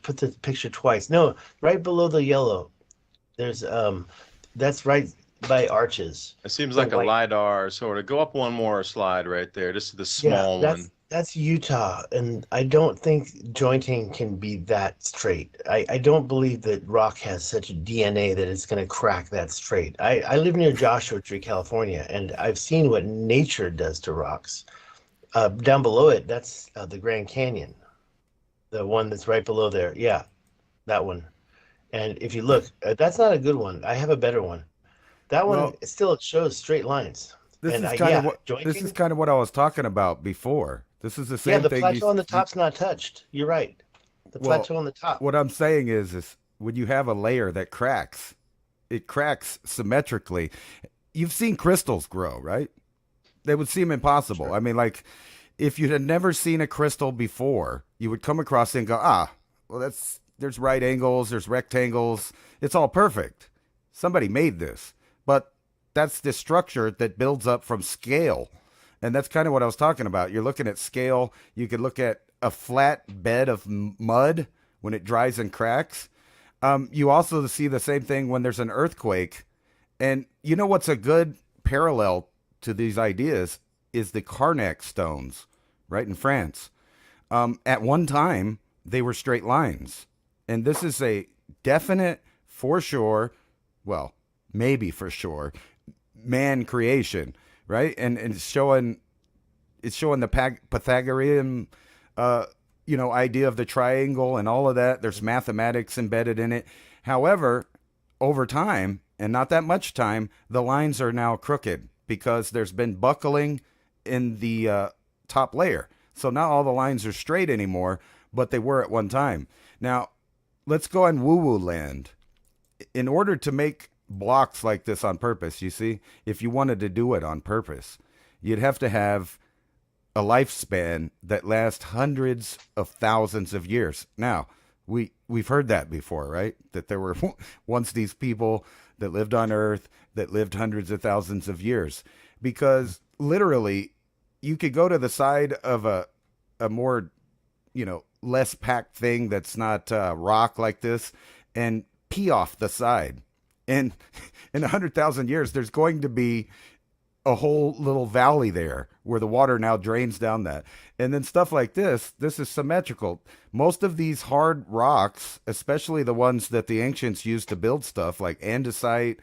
put the picture twice. No, right below the yellow. There's that's right by Arches. It seems The like a white. LiDAR sort of. Go up one more slide right there. Just the Yeah, small that's one. that's Utah, and I don't think jointing can be that straight. I don't believe that rock has such a DNA that it's going to crack that straight. I live near Joshua Tree, California, and I've seen what nature does to rocks. Down below it, that's the Grand Canyon, the one that's right below there. Yeah, that one. And if you look, that's not a good one. I have a better one. That one Well, still shows straight lines. this And is kind of yeah, what this is jointing. kind of what I was talking about before. This is the Yeah, same the thing plateau on the you top's not touched. You're right. The well, plateau on the top. what I'm saying is when you have a layer that cracks, it cracks symmetrically. You've seen crystals grow, right? They would seem impossible. Sure. I mean, like if you had never seen a crystal before, you would come across it and go, well, there's right angles, there's rectangles, it's all perfect. Somebody made this, but that's the structure that builds up from scale, and that's kind of what I was talking about. You're looking at scale. You could look at a flat bed of mud when it dries and cracks. You also see the same thing when there's an earthquake. And you know what's a good parallel to these ideas is the Karnak stones, right in France. At one time, they were straight lines. And this is a definite, for sure, well, maybe for sure, man creation, right? And it's showing the Pythagorean, idea of the triangle and all of that. There's mathematics embedded in it. However, over time, and not that much time, the lines are now crooked because there's been buckling in the top layer. So not all the lines are straight anymore, but they were at one time. Now, let's go on woo-woo land. In order to make blocks like this on purpose, you see, if you wanted to do it on purpose, you'd have to have a lifespan that lasts hundreds of thousands of years. Now, we've heard that before, right? That there were once these people that lived on Earth that lived hundreds of thousands of years. Because literally, you could go to the side of a more, less packed thing that's not rock like this and pee off the side. And in 100,000 years, there's going to be a whole little valley there where the water now drains down that. And then stuff like this is symmetrical. Most of these hard rocks, especially the ones that the ancients used to build stuff like andesite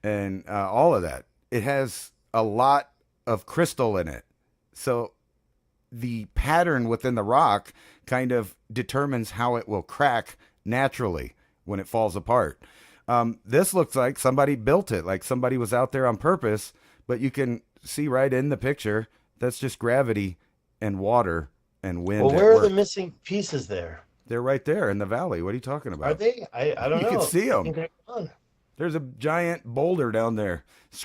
and all of that, it has a lot of crystal in it. So the pattern within the rock kind of determines how it will crack naturally when it falls apart. This looks like somebody built it, like somebody was out there on purpose, but you can see right in the picture, that's just gravity and water and wind. Well, at where are work. the missing pieces there? They're right there in the valley. What are you talking about? Are they? I don't You know. can see I 'em. think they're gone. There's a giant boulder down there,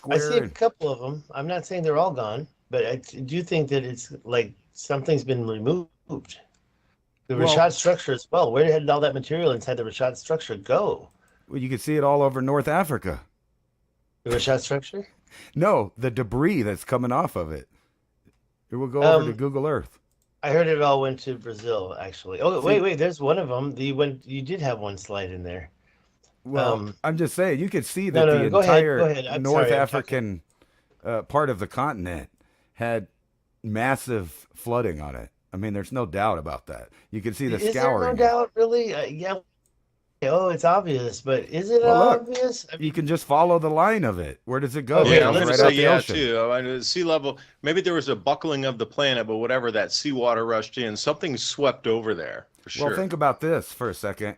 I square. see a couple of them. I'm not saying they're all gone, but I do think that it's like something's been removed. The Well- Rashad structure as well. Where did all that material inside the Rashad structure go? Well, you can see it all over North Africa. The Rashad structure? No, the debris that's coming off of it. It will go over to Um, Google Earth. I heard it all went to Brazil, actually. Oh, See- wait, there's one of them. You did have one slide in there. Well, I'm just saying, you could see No, that no, the go ahead, entire go ahead. I'm North sorry, I'm African part of the continent had massive flooding on it. I mean, there's no doubt about that. You can see the Is there scouring. no doubt, really? Yeah. Oh, it's obvious, but is it Well, look, obvious? I mean, You can just follow the line of it. Where does it go? Okay, It Yeah, I'm goes going to right say out the yeah ocean. too. I mean, the sea level. Maybe there was a buckling of the planet, but whatever that seawater rushed in, something swept over there for sure. Well, think about this for a second.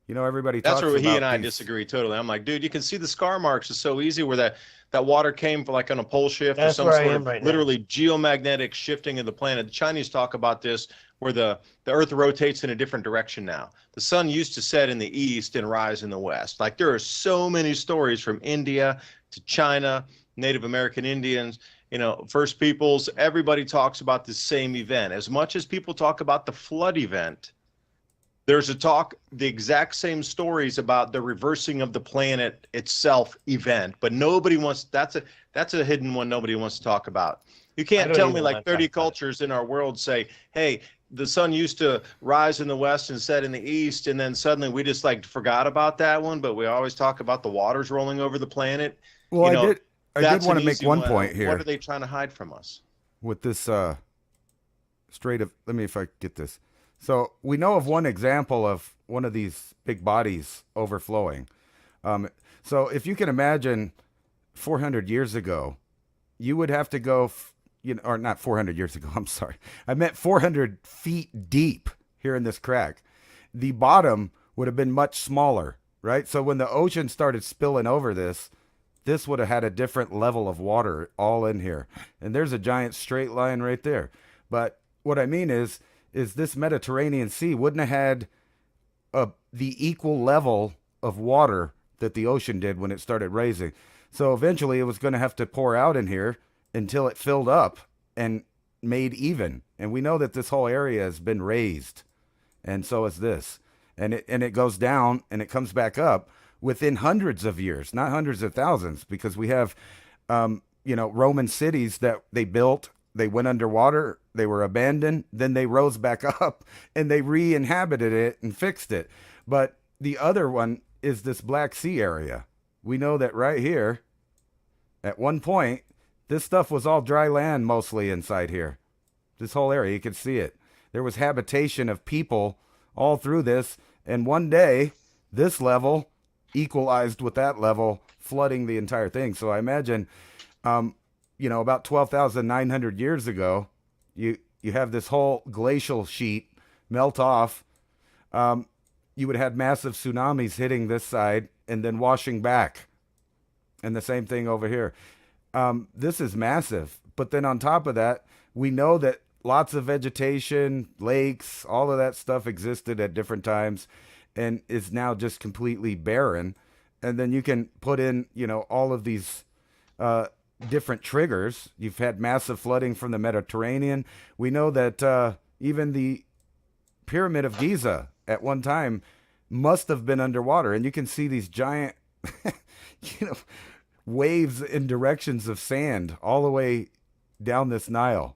You know, everybody That's talks where he about and I these. disagree totally. I'm like, dude, you can see the scar marks. It's so easy where that water came from like on a pole shift or That's some where I sort am of right now. literally geomagnetic shifting of the planet. The Chinese talk about this where the Earth rotates in a different direction now. The sun used to set in the east and rise in the west. Like there are so many stories from India to China, Native American Indians, First Peoples. Everybody talks about the same event. As much as people talk about the flood event, there's the exact same stories about the reversing of the planet itself event, but that's a hidden one nobody wants to talk about. You can't tell me like 30 cultures in our world say, hey, the sun used to rise in the west and set in the east, and then suddenly we just like forgot about that one, but we always talk about the waters rolling over the planet. Well, I did want to make one point here. What are they trying to hide from us? With this let me if I get this. So we know of one example of one of these big bodies overflowing. So if you can imagine 400 years ago, you would have to go, or not 400 years ago, I'm sorry. I meant 400 feet deep here in this crack. The bottom would have been much smaller, right? So when the ocean started spilling over this would have had a different level of water all in here. And there's a giant straight line right there. But what I mean is this Mediterranean Sea wouldn't have had the equal level of water that the ocean did when it started raising. So eventually it was going to have to pour out in here until it filled up and made even. And we know that this whole area has been raised, and so is this. And it goes down and it comes back up within hundreds of years, not hundreds of thousands, because we have Roman cities that they built. They went underwater, they were abandoned, then they rose back up and they re-inhabited it and fixed it. But the other one is this Black Sea area. We know that right here, at one point, this stuff was all dry land mostly inside here. This whole area, you could see it. There was habitation of people all through this, and one day, this level equalized with that level, flooding the entire thing. So I imagine about 12,900 years ago, you have this whole glacial sheet melt off. You would have massive tsunamis hitting this side and then washing back. And the same thing over here. This is massive. But then on top of that, we know that lots of vegetation, lakes, all of that stuff existed at different times and is now just completely barren. And then you can put in, all of these different triggers. You've had massive flooding from the Mediterranean. We know that even the Pyramid of Giza at one time must have been underwater, and you can see these giant waves in directions of sand all the way down this Nile.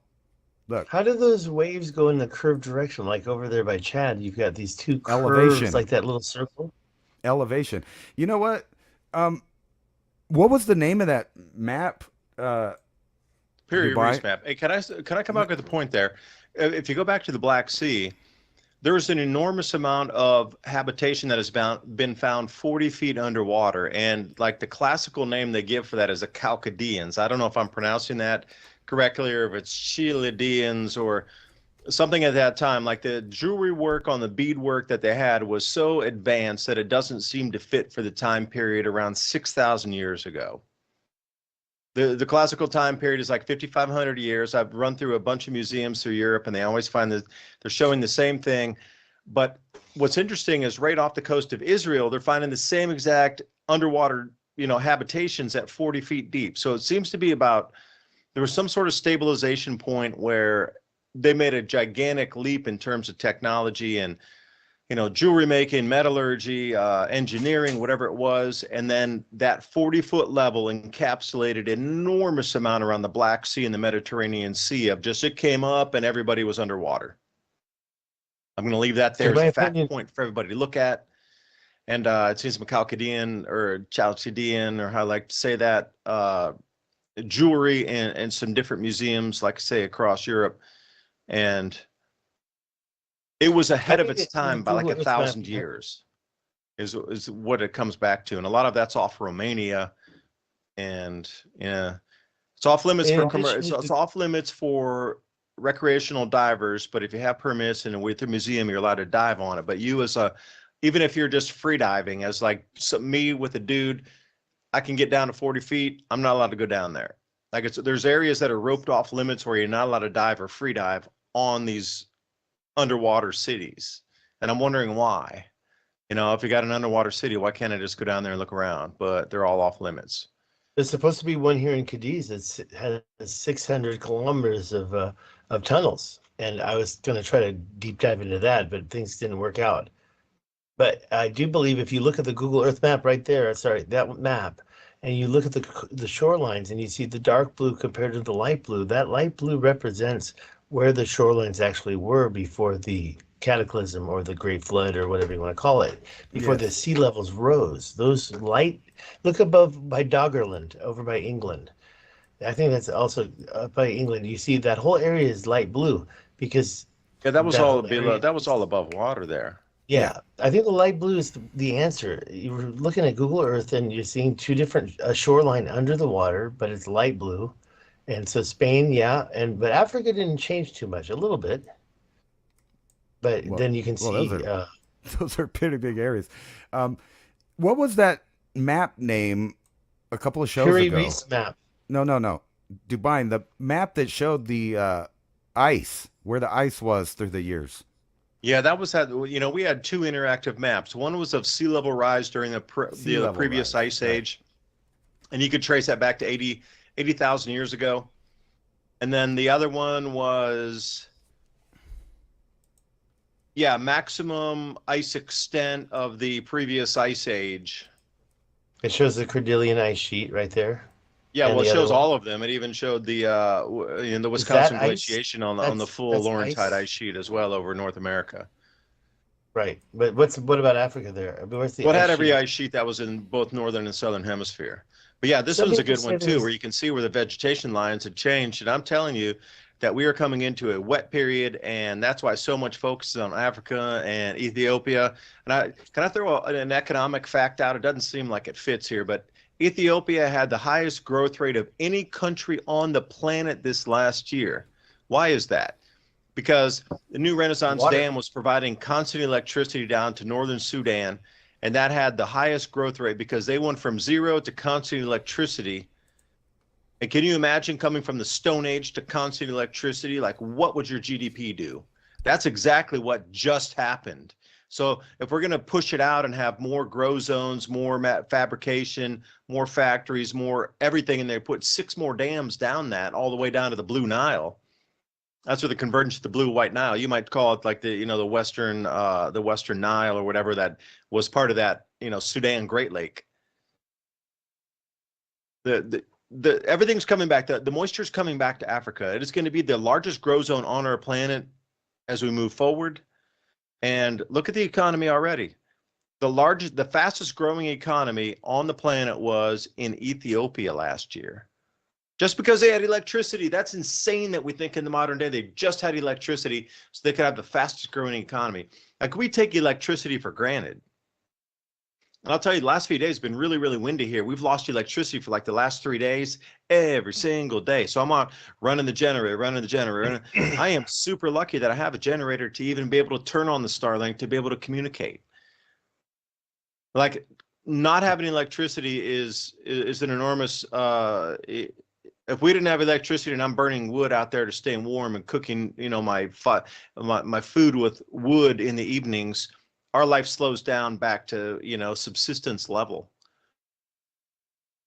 Look, how do those waves go in the curved direction? Like over there by Chad, you've got these two curves, elevation, like that little circle. Elevation. You know what? What was the name of that map? Period reef map. Hey, can I come back with a point there? If you go back to the Black Sea, there's an enormous amount of habitation that has been found 40 feet underwater, and like the classical name they give for that is the Chalcodeans. I don't know if I'm pronouncing that correctly or if it's Chaldeans or something at that time. Like the jewelry work on the beadwork that they had was so advanced that it doesn't seem to fit for the time period around 6,000 years ago. The classical time period is like 5,500 years. I've run through a bunch of museums through Europe, and they always find that they're showing the same thing. But what's interesting is right off the coast of Israel, they're finding the same exact underwater, habitations at 40 feet deep. So it seems to be there was some sort of stabilization point where they made a gigantic leap in terms of technology and jewelry making, metallurgy, engineering, whatever it was. And then that 40-foot level encapsulated an enormous amount around the Black Sea and the Mediterranean Sea of just it came up and everybody was underwater. I'm going to leave that there as a fact point for everybody to look at. And it seems Chalcodean or Chaldean, or how I like to say that, jewelry and some different museums, like I say, across Europe. And it was ahead of its time by like 1,000 years is what it comes back to. And a lot of that's off Romania, and it's off limits it's off limits for recreational divers, but if you have permits and with the museum, you're allowed to dive on it. But you as a even if you're just free diving, as like me with a dude, I can get down to 40 feet. I'm not allowed to go down there. Like there's areas that are roped off limits where you're not allowed to dive or free dive on these underwater cities. And I'm wondering why. If you got an underwater city, why can't I just go down there and look around? But they're all off limits. There's supposed to be one here in Cadiz that has 600 kilometers of tunnels, and I was going to try to deep dive into that, but things didn't work out. But I do believe if you look at the Google Earth map right there, sorry, that map, and you look at the shorelines and you see the dark blue compared to the light blue, that light blue represents where the shorelines actually were before the cataclysm or the Great Flood or whatever you want to call it, before the sea levels rose. Those look above by Doggerland, over by England. I think that's also up by England. You see that whole area is light blue because that was all below. That was all above water there. Yeah, I think the light blue is the answer. You're looking at Google Earth and you're seeing two different shoreline under the water, but it's light blue. And so Spain, but Africa didn't change too much, a little bit. But then you can see those are pretty big areas. What was that map name a couple of shows ago? Reese map. No. Dubai, the map that showed the ice, where the ice was through the years. Yeah, that was we had two interactive maps. One was of sea level rise during the previous ice age, and you could trace that back to 80,000 years ago. And then the other one was, maximum ice extent of the previous ice age. It shows the Cordilleran ice sheet right there. Yeah, well, it shows all of them. It even showed the Wisconsin glaciation on the full Laurentide ice sheet as well over North America. Right, but what about Africa there? Where's the had every ice sheet that was in both northern and southern hemisphere. But yeah, this one's a good one too, where you can see where the vegetation lines have changed. And I'm telling you that we are coming into a wet period, and that's why so much focus is on Africa and Ethiopia. And can I throw an economic fact out? It doesn't seem like it fits here, but Ethiopia had the highest growth rate of any country on the planet this last year. Why is that? Because the new Renaissance Dam was providing constant electricity down to northern Sudan, and that had the highest growth rate because they went from zero to constant electricity. And can you imagine coming from the Stone Age to constant electricity? Like, what would your GDP do? That's exactly what just happened. So if we're going to push it out and have more grow zones, more fabrication, more factories, more everything, and they put 6 more dams down that all the way down to the Blue Nile. That's where the convergence of the Blue-White Nile. You might call it like the Western Nile or whatever that was part of that Sudan Great Lake. Everything's coming back. The moisture's coming back to Africa. It is going to be the largest grow zone on our planet as we move forward. And look at the economy already. The fastest growing economy on the planet was in Ethiopia last year. Just because they had electricity, that's insane that we think in the modern day they just had electricity so they could have the fastest growing economy. Like, we take electricity for granted. And I'll tell you, the last few days have been really, really windy here. We've lost electricity for like the last 3 days, every single day. So I'm on running the generator. I am super lucky that I have a generator to even be able to turn on the Starlink to be able to communicate. Like, not having electricity is an enormous, if we didn't have electricity and I'm burning wood out there to stay warm and cooking, my food with wood in the evenings, our life slows down back to, subsistence level.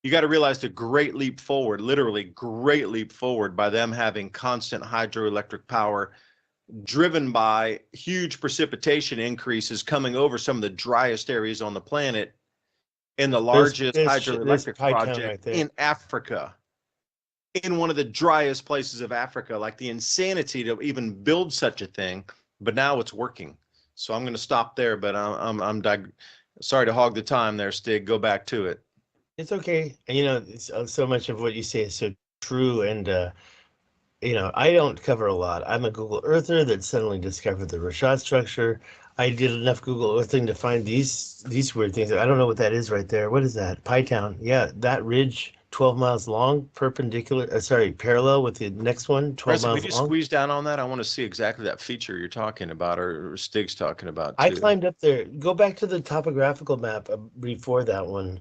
You got to realize the great leap forward, literally great leap forward by them having constant hydroelectric power driven by huge precipitation increases coming over some of the driest areas on the planet in the largest hydroelectric project in Africa. In one of the driest places of Africa, like the insanity to even build such a thing, but now it's working. So I'm going to stop there, but I'm sorry to hog the time there, Stig. Go back to it. It's okay. And so much of what you say is so true. And I don't cover a lot. I'm a Google Earther that suddenly discovered the Rashad structure. I did enough Google Earthing to find these weird things. I don't know what that is right there. What is that? Pytown. Yeah, that ridge 12 miles long, parallel with the next one, 12 Preston, miles could you long. squeeze down on that? I want to see exactly that feature you're talking about, or Stig's talking about I too. climbed up there. Go back to the topographical map before that one,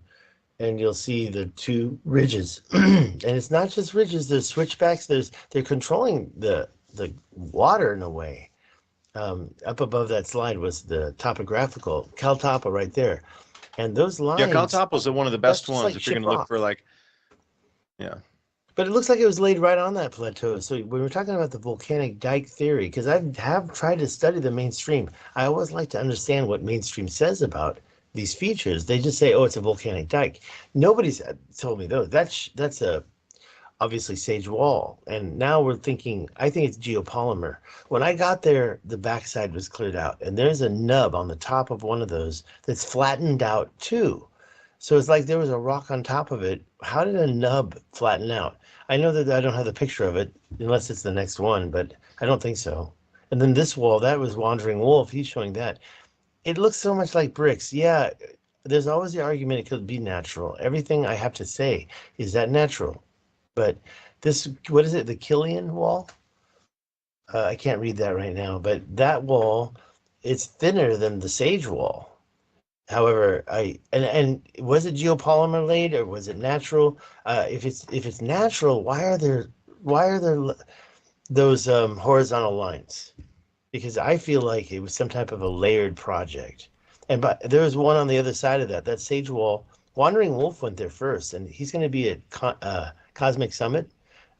and you'll see the two ridges. And it's not just ridges, there's switchbacks, they're controlling the water in a way. Up above that slide was the topographical Caltopa right there. And those Yeah, lines, Caltopo's one of the that's best just ones like if you're ship going to look for rock. like, yeah. But it looks like it was laid right on that plateau. So when we're talking about the volcanic dike theory, because I have tried to study the mainstream, I always like to understand what mainstream says about these features. They just say, "Oh, it's a volcanic dike." Nobody's told me though. That's a obviously sage wall, and now we're thinking. I think it's geopolymer. When I got there, the backside was cleared out, and there's a nub on the top of one of those that's flattened out too. So it's like there was a rock on top of it. How did a nub flatten out? I know that I don't have the picture of it unless it's the next one, but I don't think so. And then this wall, that was Wandering Wolf. He's showing that. It looks so much like bricks. Yeah, there's always the argument it could be natural. Everything I have to say is that natural. But this, what is it, the Killian wall? I can't read that right now, but that wall, it's thinner than the Sage wall. However, and was it geopolymer laid or was it natural? If it's natural, why are there those horizontal lines? Because I feel like it was some type of a layered project. And but there was one on the other side of that Sage Wall. Wandering Wolf went there first, and he's going to be at Cosmic Summit.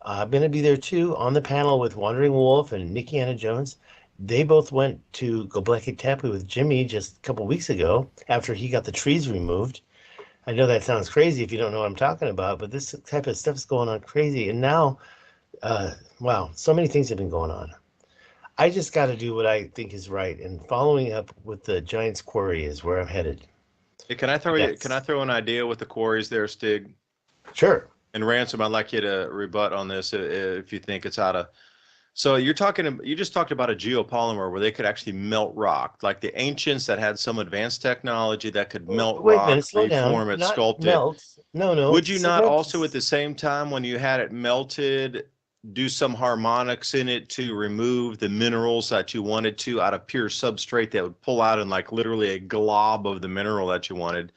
I'm going to be there too on the panel with Wandering Wolf and Nikki Anna Jones. They both went to Göbekli Tepe with Jimmy just a couple weeks ago after he got the trees removed. I know that sounds crazy if you don't know what I'm talking about, but this type of stuff is going on crazy. And now, wow, so many things have been going on. I just got to do what I think is right, and following up with the Giants Quarry is where I'm headed. Hey, can I throw an idea with the quarries there, Stig? Sure. And Ransom, I'd like you to rebut on this if you think it's out of. So you just talked about a geopolymer where they could actually melt rock, like the ancients that had some advanced technology that could melt Wait a rock, minute, slow down. reform it, Not sculpt it. melt. No. Would you not Cement also at the same time when you had it melted do some harmonics in it to remove the minerals that you wanted to out of pure substrate that would pull out in like literally a glob of the mineral that you wanted?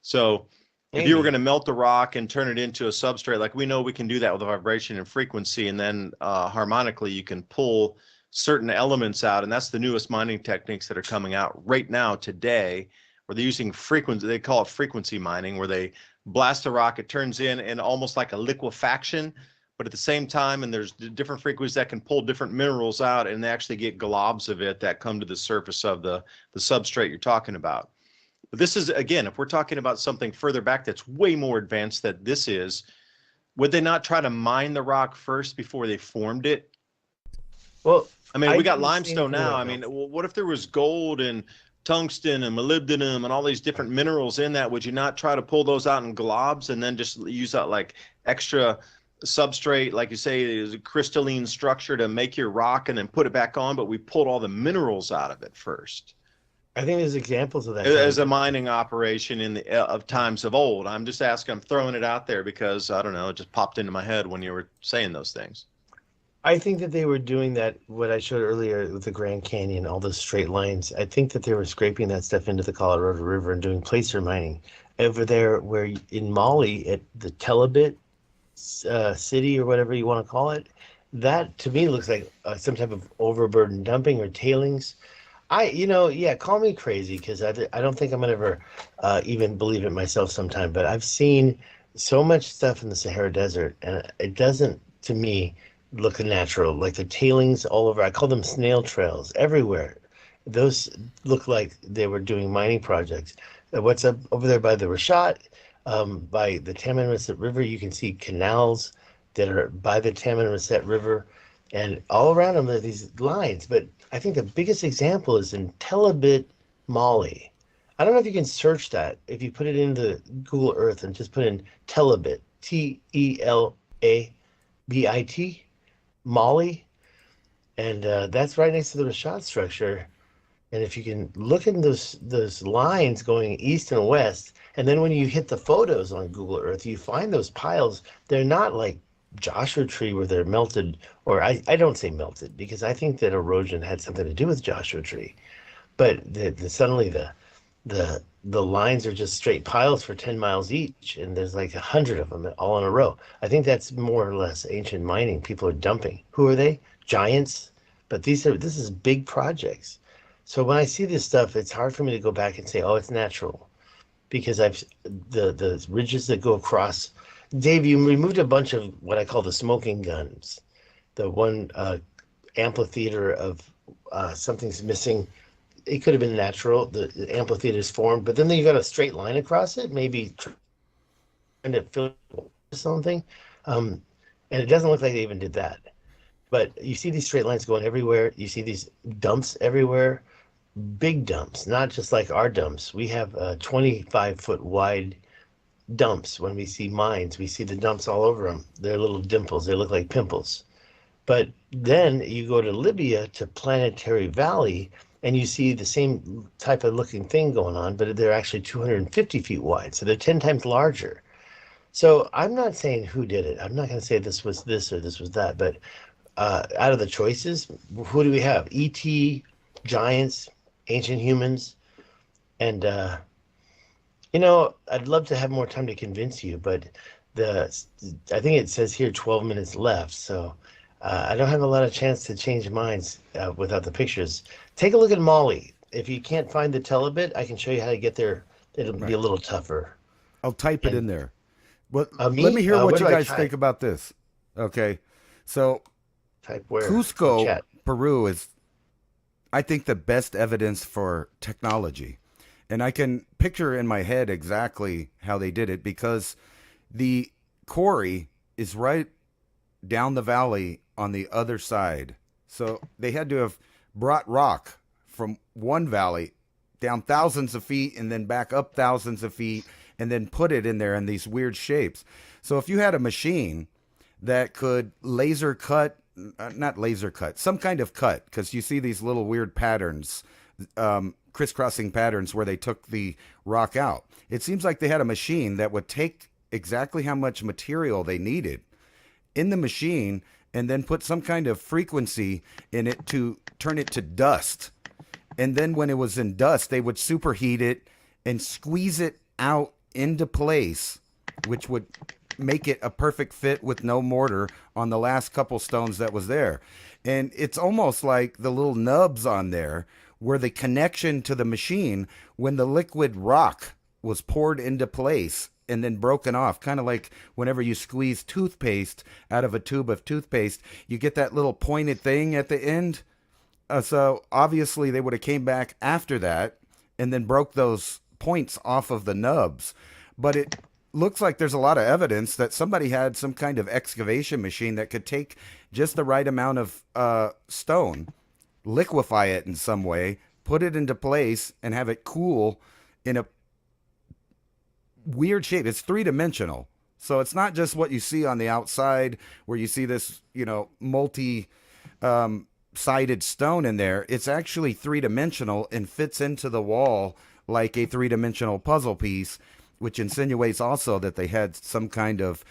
So if you were going to melt the rock and turn it into a substrate, like we know we can do that with vibration and frequency, and then harmonically you can pull certain elements out, and that's the newest mining techniques that are coming out right now today, where they're using frequency. They call it frequency mining, where they blast the rock, it turns in almost like a liquefaction, but at the same time, and there's different frequencies that can pull different minerals out, and they actually get globs of it that come to the surface of the substrate you're talking about. But this is, again, if we're talking about something further back that's way more advanced than this is, would they not try to mine the rock first before they formed it? Well, I mean, we got do the same limestone thing now. about I mean, melting. what if there was gold and tungsten and molybdenum and all these different minerals in that? Would you not try to pull those out in globs and then just use that like extra substrate, like you say, is a crystalline structure to make your rock and then put it back on? But we pulled all the minerals out of it first. I think there's examples of that. As a mining operation in the of times of old. I'm just asking, I'm throwing it out there because I don't know, it just popped into my head when you were saying those things. I think that they were doing that, what I showed earlier with the Grand Canyon, all those straight lines. I think that they were scraping that stuff into the Colorado River and doing placer mining. Over there, where in Mali, at the Telebit city or whatever you want to call it, that to me looks like some type of overburden dumping or tailings. Yeah, call me crazy because I don't think I'm gonna ever even believe it myself sometime. But I've seen so much stuff in the Sahara Desert, and it doesn't, to me, look natural. Like the tailings all over. I call them snail trails everywhere. Those look like they were doing mining projects. What's up over there by the Rashat, by the Tamanrasset River? You can see canals that are by the Tamanrasset River, and all around them are these lines. But I think the biggest example is in Telebit, Mali. I don't know if you can search that. If you put it into Google Earth and just put in Telebit, Telabit, Mali, and that's right next to the Rashat structure. And if you can look in those lines going east and west, And then when you hit the photos on Google Earth, you find those piles. They're not like Joshua Tree where they're melted, or I don't say melted because I think that erosion had something to do with Joshua Tree. But suddenly the lines are just straight piles for 10 miles each, and there's like 100 of them all in a row. I think that's more or less ancient mining. People are dumping. Who are they? Giants. But this is big projects. So when I see this stuff, it's hard for me to go back and say, oh, it's natural, because the ridges that go across. Dave, you removed a bunch of what I call the smoking guns. The one amphitheater of something's missing. It could have been natural. The amphitheater is formed, but then you got a straight line across it, maybe trying to fill something. And it doesn't look like they even did that. But you see these straight lines going everywhere. You see these dumps everywhere, big dumps, not just like our dumps. We have 25-foot wide dumps. When we see mines, we see the dumps all over them. They're little dimples. They look like pimples. But then you go to Libya, to Planetary Valley, and you see the same type of looking thing going on, but they're actually 250 feet wide. So they're 10 times larger. So I'm not saying who did it. I'm not going to say this was this or this was that, but out of the choices, who do we have? E.T., giants, ancient humans, and I'd love to have more time to convince you, but I think it says here 12 minutes left, so I don't have a lot of chance to change minds without the pictures. Take a look at Molly. If you can't find the telebit, I can show you how to get there. It'll be a little tougher. I'll type it in there. Well, me? let me hear what Where you do I guys type? think about this. Okay, so Type where? Cusco, Chat. Peru is, I think, the best evidence for technology. And I can picture in my head exactly how they did it, because the quarry is right down the valley on the other side. So they had to have brought rock from one valley down thousands of feet and then back up thousands of feet and then put it in there in these weird shapes. So if you had a machine that could laser cut, not laser cut, some kind of cut, because you see these little weird patterns, crisscrossing patterns where they took the rock out. It seems like they had a machine that would take exactly how much material they needed in the machine and then put some kind of frequency in it to turn it to dust. And then when it was in dust, they would superheat it and squeeze it out into place, which would make it a perfect fit with no mortar on the last couple stones that was there. And it's almost like the little nubs on there were the connection to the machine when the liquid rock was poured into place and then broken off, kind of like whenever you squeeze toothpaste out of a tube of toothpaste, you get that little pointed thing at the end. So obviously they would have came back after that and then broke those points off of the nubs. But it looks like there's a lot of evidence that somebody had some kind of excavation machine that could take just the right amount of stone, liquefy it in some way, put it into place, and have it cool in a weird shape. It's three-dimensional. So it's not just what you see on the outside where you see this, multi sided stone in there. It's actually three-dimensional and fits into the wall like a three-dimensional puzzle piece, which insinuates also that they had some kind of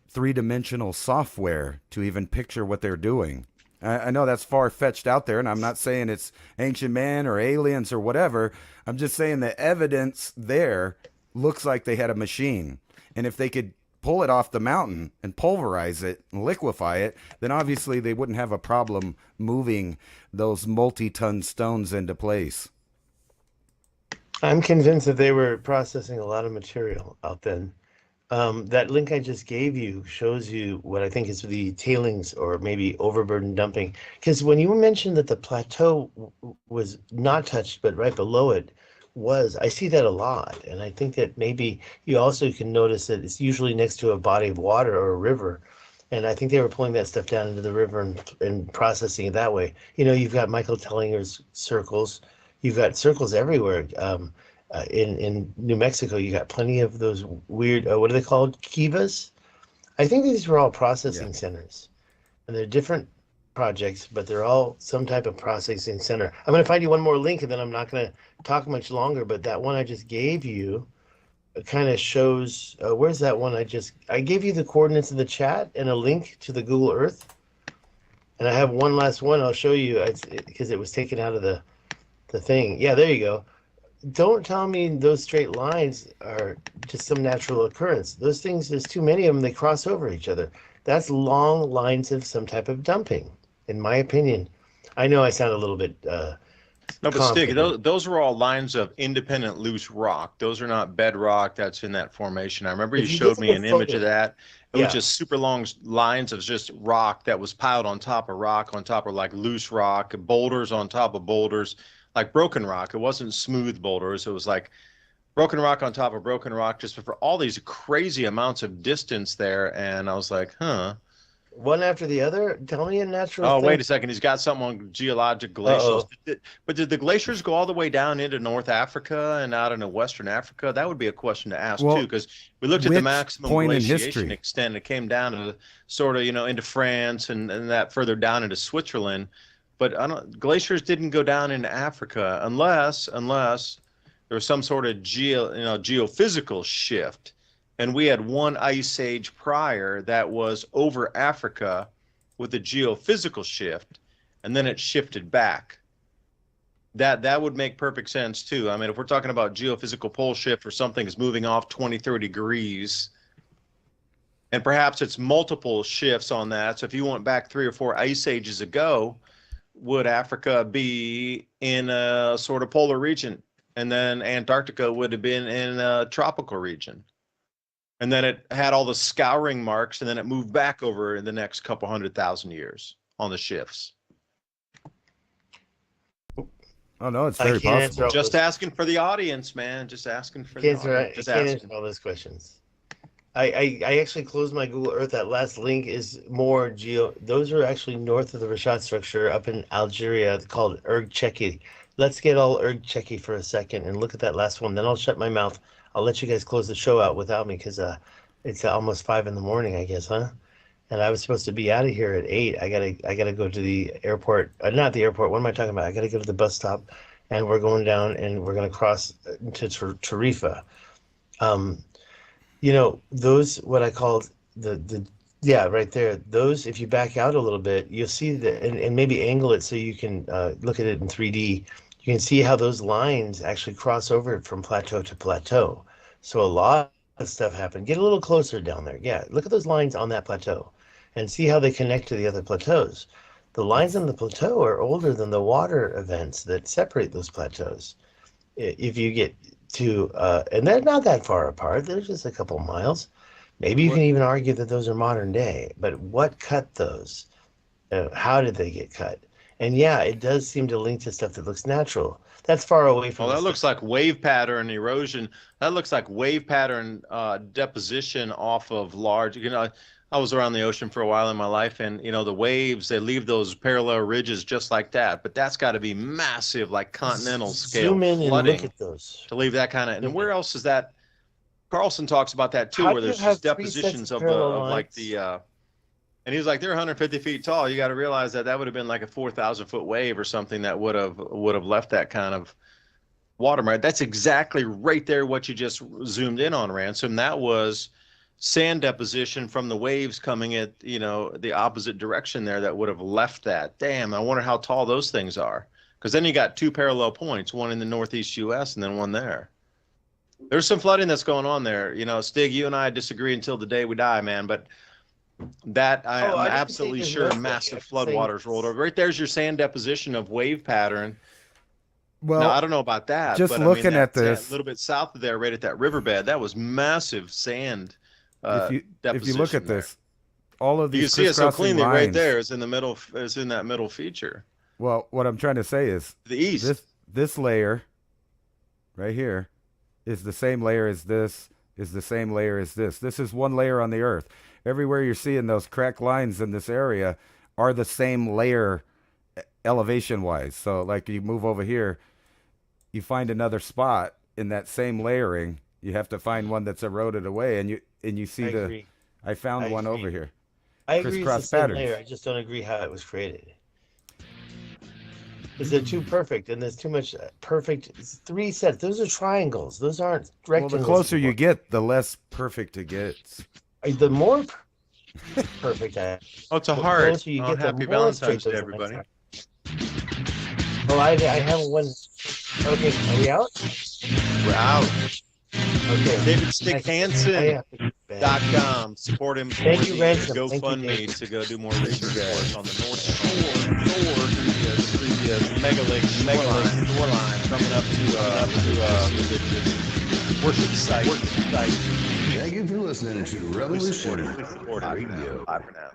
three-dimensional software to even picture what they're doing. I know that's far-fetched out there, and I'm not saying it's ancient man or aliens or whatever. I'm just saying the evidence there looks like they had a machine. And if they could pull it off the mountain and pulverize it and liquefy it, then obviously they wouldn't have a problem moving those multi-ton stones into place. I'm convinced that they were processing a lot of material out then. That link I just gave you shows you what I think is the tailings or maybe overburden dumping. Because when you mentioned that the plateau was not touched, but right below it was, I see that a lot. And I think that maybe you also can notice that it's usually next to a body of water or a river. And I think they were pulling that stuff down into the river and processing it that way. You've got Michael Tellinger's circles. You've got circles everywhere. In New Mexico, you got plenty of those weird, what are they called? Kivas? I think these were all processing centers. And they're different projects, but they're all some type of processing center. I'm going to find you one more link, and then I'm not going to talk much longer. But that one I just gave you kind of shows. Where's that one? I gave you the coordinates in the chat and a link to the Google Earth. And I have one last one I'll show you because it was taken out of the thing. Yeah, there you go. Don't tell me those straight lines are just some natural occurrence. Those things, there's too many of them, they cross over each other. That's long lines of some type of dumping, in my opinion. I know I sound a little bit No, but Stig, confident. those are all lines of independent loose rock. Those are not bedrock that's in that formation. I remember you If you showed look me at an the image of photo, that. It yeah, was just super long lines of just rock that was piled on top of rock, on top of like loose rock, boulders on top of boulders, like broken rock. It wasn't smooth boulders. It was like broken rock on top of broken rock, just for all these crazy amounts of distance there. And I was like, huh. one after the other. Tell me a natural Oh, thing. wait a second. He's got something on geologic glacials. Uh-oh. But did the glaciers go all the way down into North Africa and out into Western Africa? That would be a question to ask too, Well, because we looked at the which maximum point in glaciation history? extent. It came down to sort of, into France and that further down into Switzerland. But glaciers didn't go down into Africa unless there was some sort of geophysical shift. And we had one ice age prior that was over Africa with a geophysical shift, and then it shifted back. That would make perfect sense too. I mean, if we're talking about geophysical pole shift or something is moving off 20, 30 degrees, and perhaps it's multiple shifts on that. So if you went back 3 or 4 ice ages ago, would Africa be in a sort of polar region? And then Antarctica would have been in a tropical region. And then it had all the scouring marks, and then it moved back over in the next couple 100,000 years on the shifts. Oh no, it's I very can't answer possible. all Just those. asking for the audience, man. Just asking for the Can't answer, audience. I Just can't asking. answer all those questions. I actually closed my Google Earth. That last link is more geo. Those are actually north of the Rashad structure up in Algeria. It's called Erg Cheki. Let's get all Erg Cheki for a second and look at that last one. Then I'll shut my mouth. I'll let you guys close the show out without me because it's almost 5 in the morning, I guess, huh? And I was supposed to be out of here at 8. I gotta go to the airport. Not the airport. What am I talking about? I gotta go to the bus stop, and we're going down, and we're gonna cross to Tarifa. Um, those what I called the yeah, right there. Those, if you back out a little bit, you'll see that, and maybe angle it so you can look at it in 3D. You can see how those lines actually cross over from plateau to plateau. So a lot of stuff happened. Get a little closer down there. Yeah, look at those lines on that plateau and see how they connect to the other plateaus. The lines on the plateau are older than the water events that separate those plateaus. If you get to, and they're not that far apart, they're just a couple miles. Maybe you can even argue that those are modern day, but what cut those? How did they get cut? And yeah, it does seem to link to stuff that looks natural. That's far away from Well, the that stuff. looks like wave pattern erosion. That looks like wave pattern deposition off of large. I was around the ocean for a while in my life, and the waves, they leave those parallel ridges just like that. But that's got to be massive, like continental scale Zoom in and look flooding at those. to leave that kind of. And Zoom where in. else is that? Carlson talks about that too, How where do you there's have just 3 sets depositions of of the parallel of like lines? the and he was like, they're 150 feet tall. You got to realize that would have been like a 4,000-foot wave or something that would have left that kind of watermark. That's exactly right there what you just zoomed in on, Ransom. That was sand deposition from the waves coming at the opposite direction there that would have left that. Damn, I wonder how tall those things are. Because then you got 2 parallel points, one in the northeast U.S. and then one there. There's some flooding that's going on there. Stig, you and I disagree until the day we die, man. But that Oh, I'm I didn't say absolutely there's sure no flooding. massive I'm just saying floodwaters rolled over. Right there's your sand deposition of wave pattern. Now, I Well, don't know about that, just but I mean, looking at that's a this, little bit south of there, right at that riverbed. That was massive sand if you look deposition at there. this, all of You can these see it so crisscrossing cleanly right lines. there. It's in the middle. It's in that middle feature. Well, what I'm trying to say is The east. this layer right here is the same layer as this, is the same layer as this. This is one layer on the earth. Everywhere you're seeing those cracked lines in this area are the same layer elevation wise. So like you move over here, you find another spot in that same layering. You have to find one that's eroded away, and you see I agree. I found I one agree. over here. I agree it's the crisscross same patterns. layer. I just don't agree how it was created. Because they're too perfect, and there's too much perfect. It's 3 sets. Those are triangles. Those aren't Well, rectangles. the closer you get, the less perfect it gets. The more perfect I Oh, it's a the heart. closer you Oh, get, happy the more straight Valentine's Day, those everybody. lines are. Oh, I have one. Okay, are we out? We're out. Okay. David Stig Hansen. I have to get back. .com. Support him for Thank you, the Ransom. Thank you, GoFundMe Dave. to go do more research for us on the North Shore, the Mega Lake shoreline coming up to worship site. Thank you for listening to Revolution We support it. Radio. Bye for now.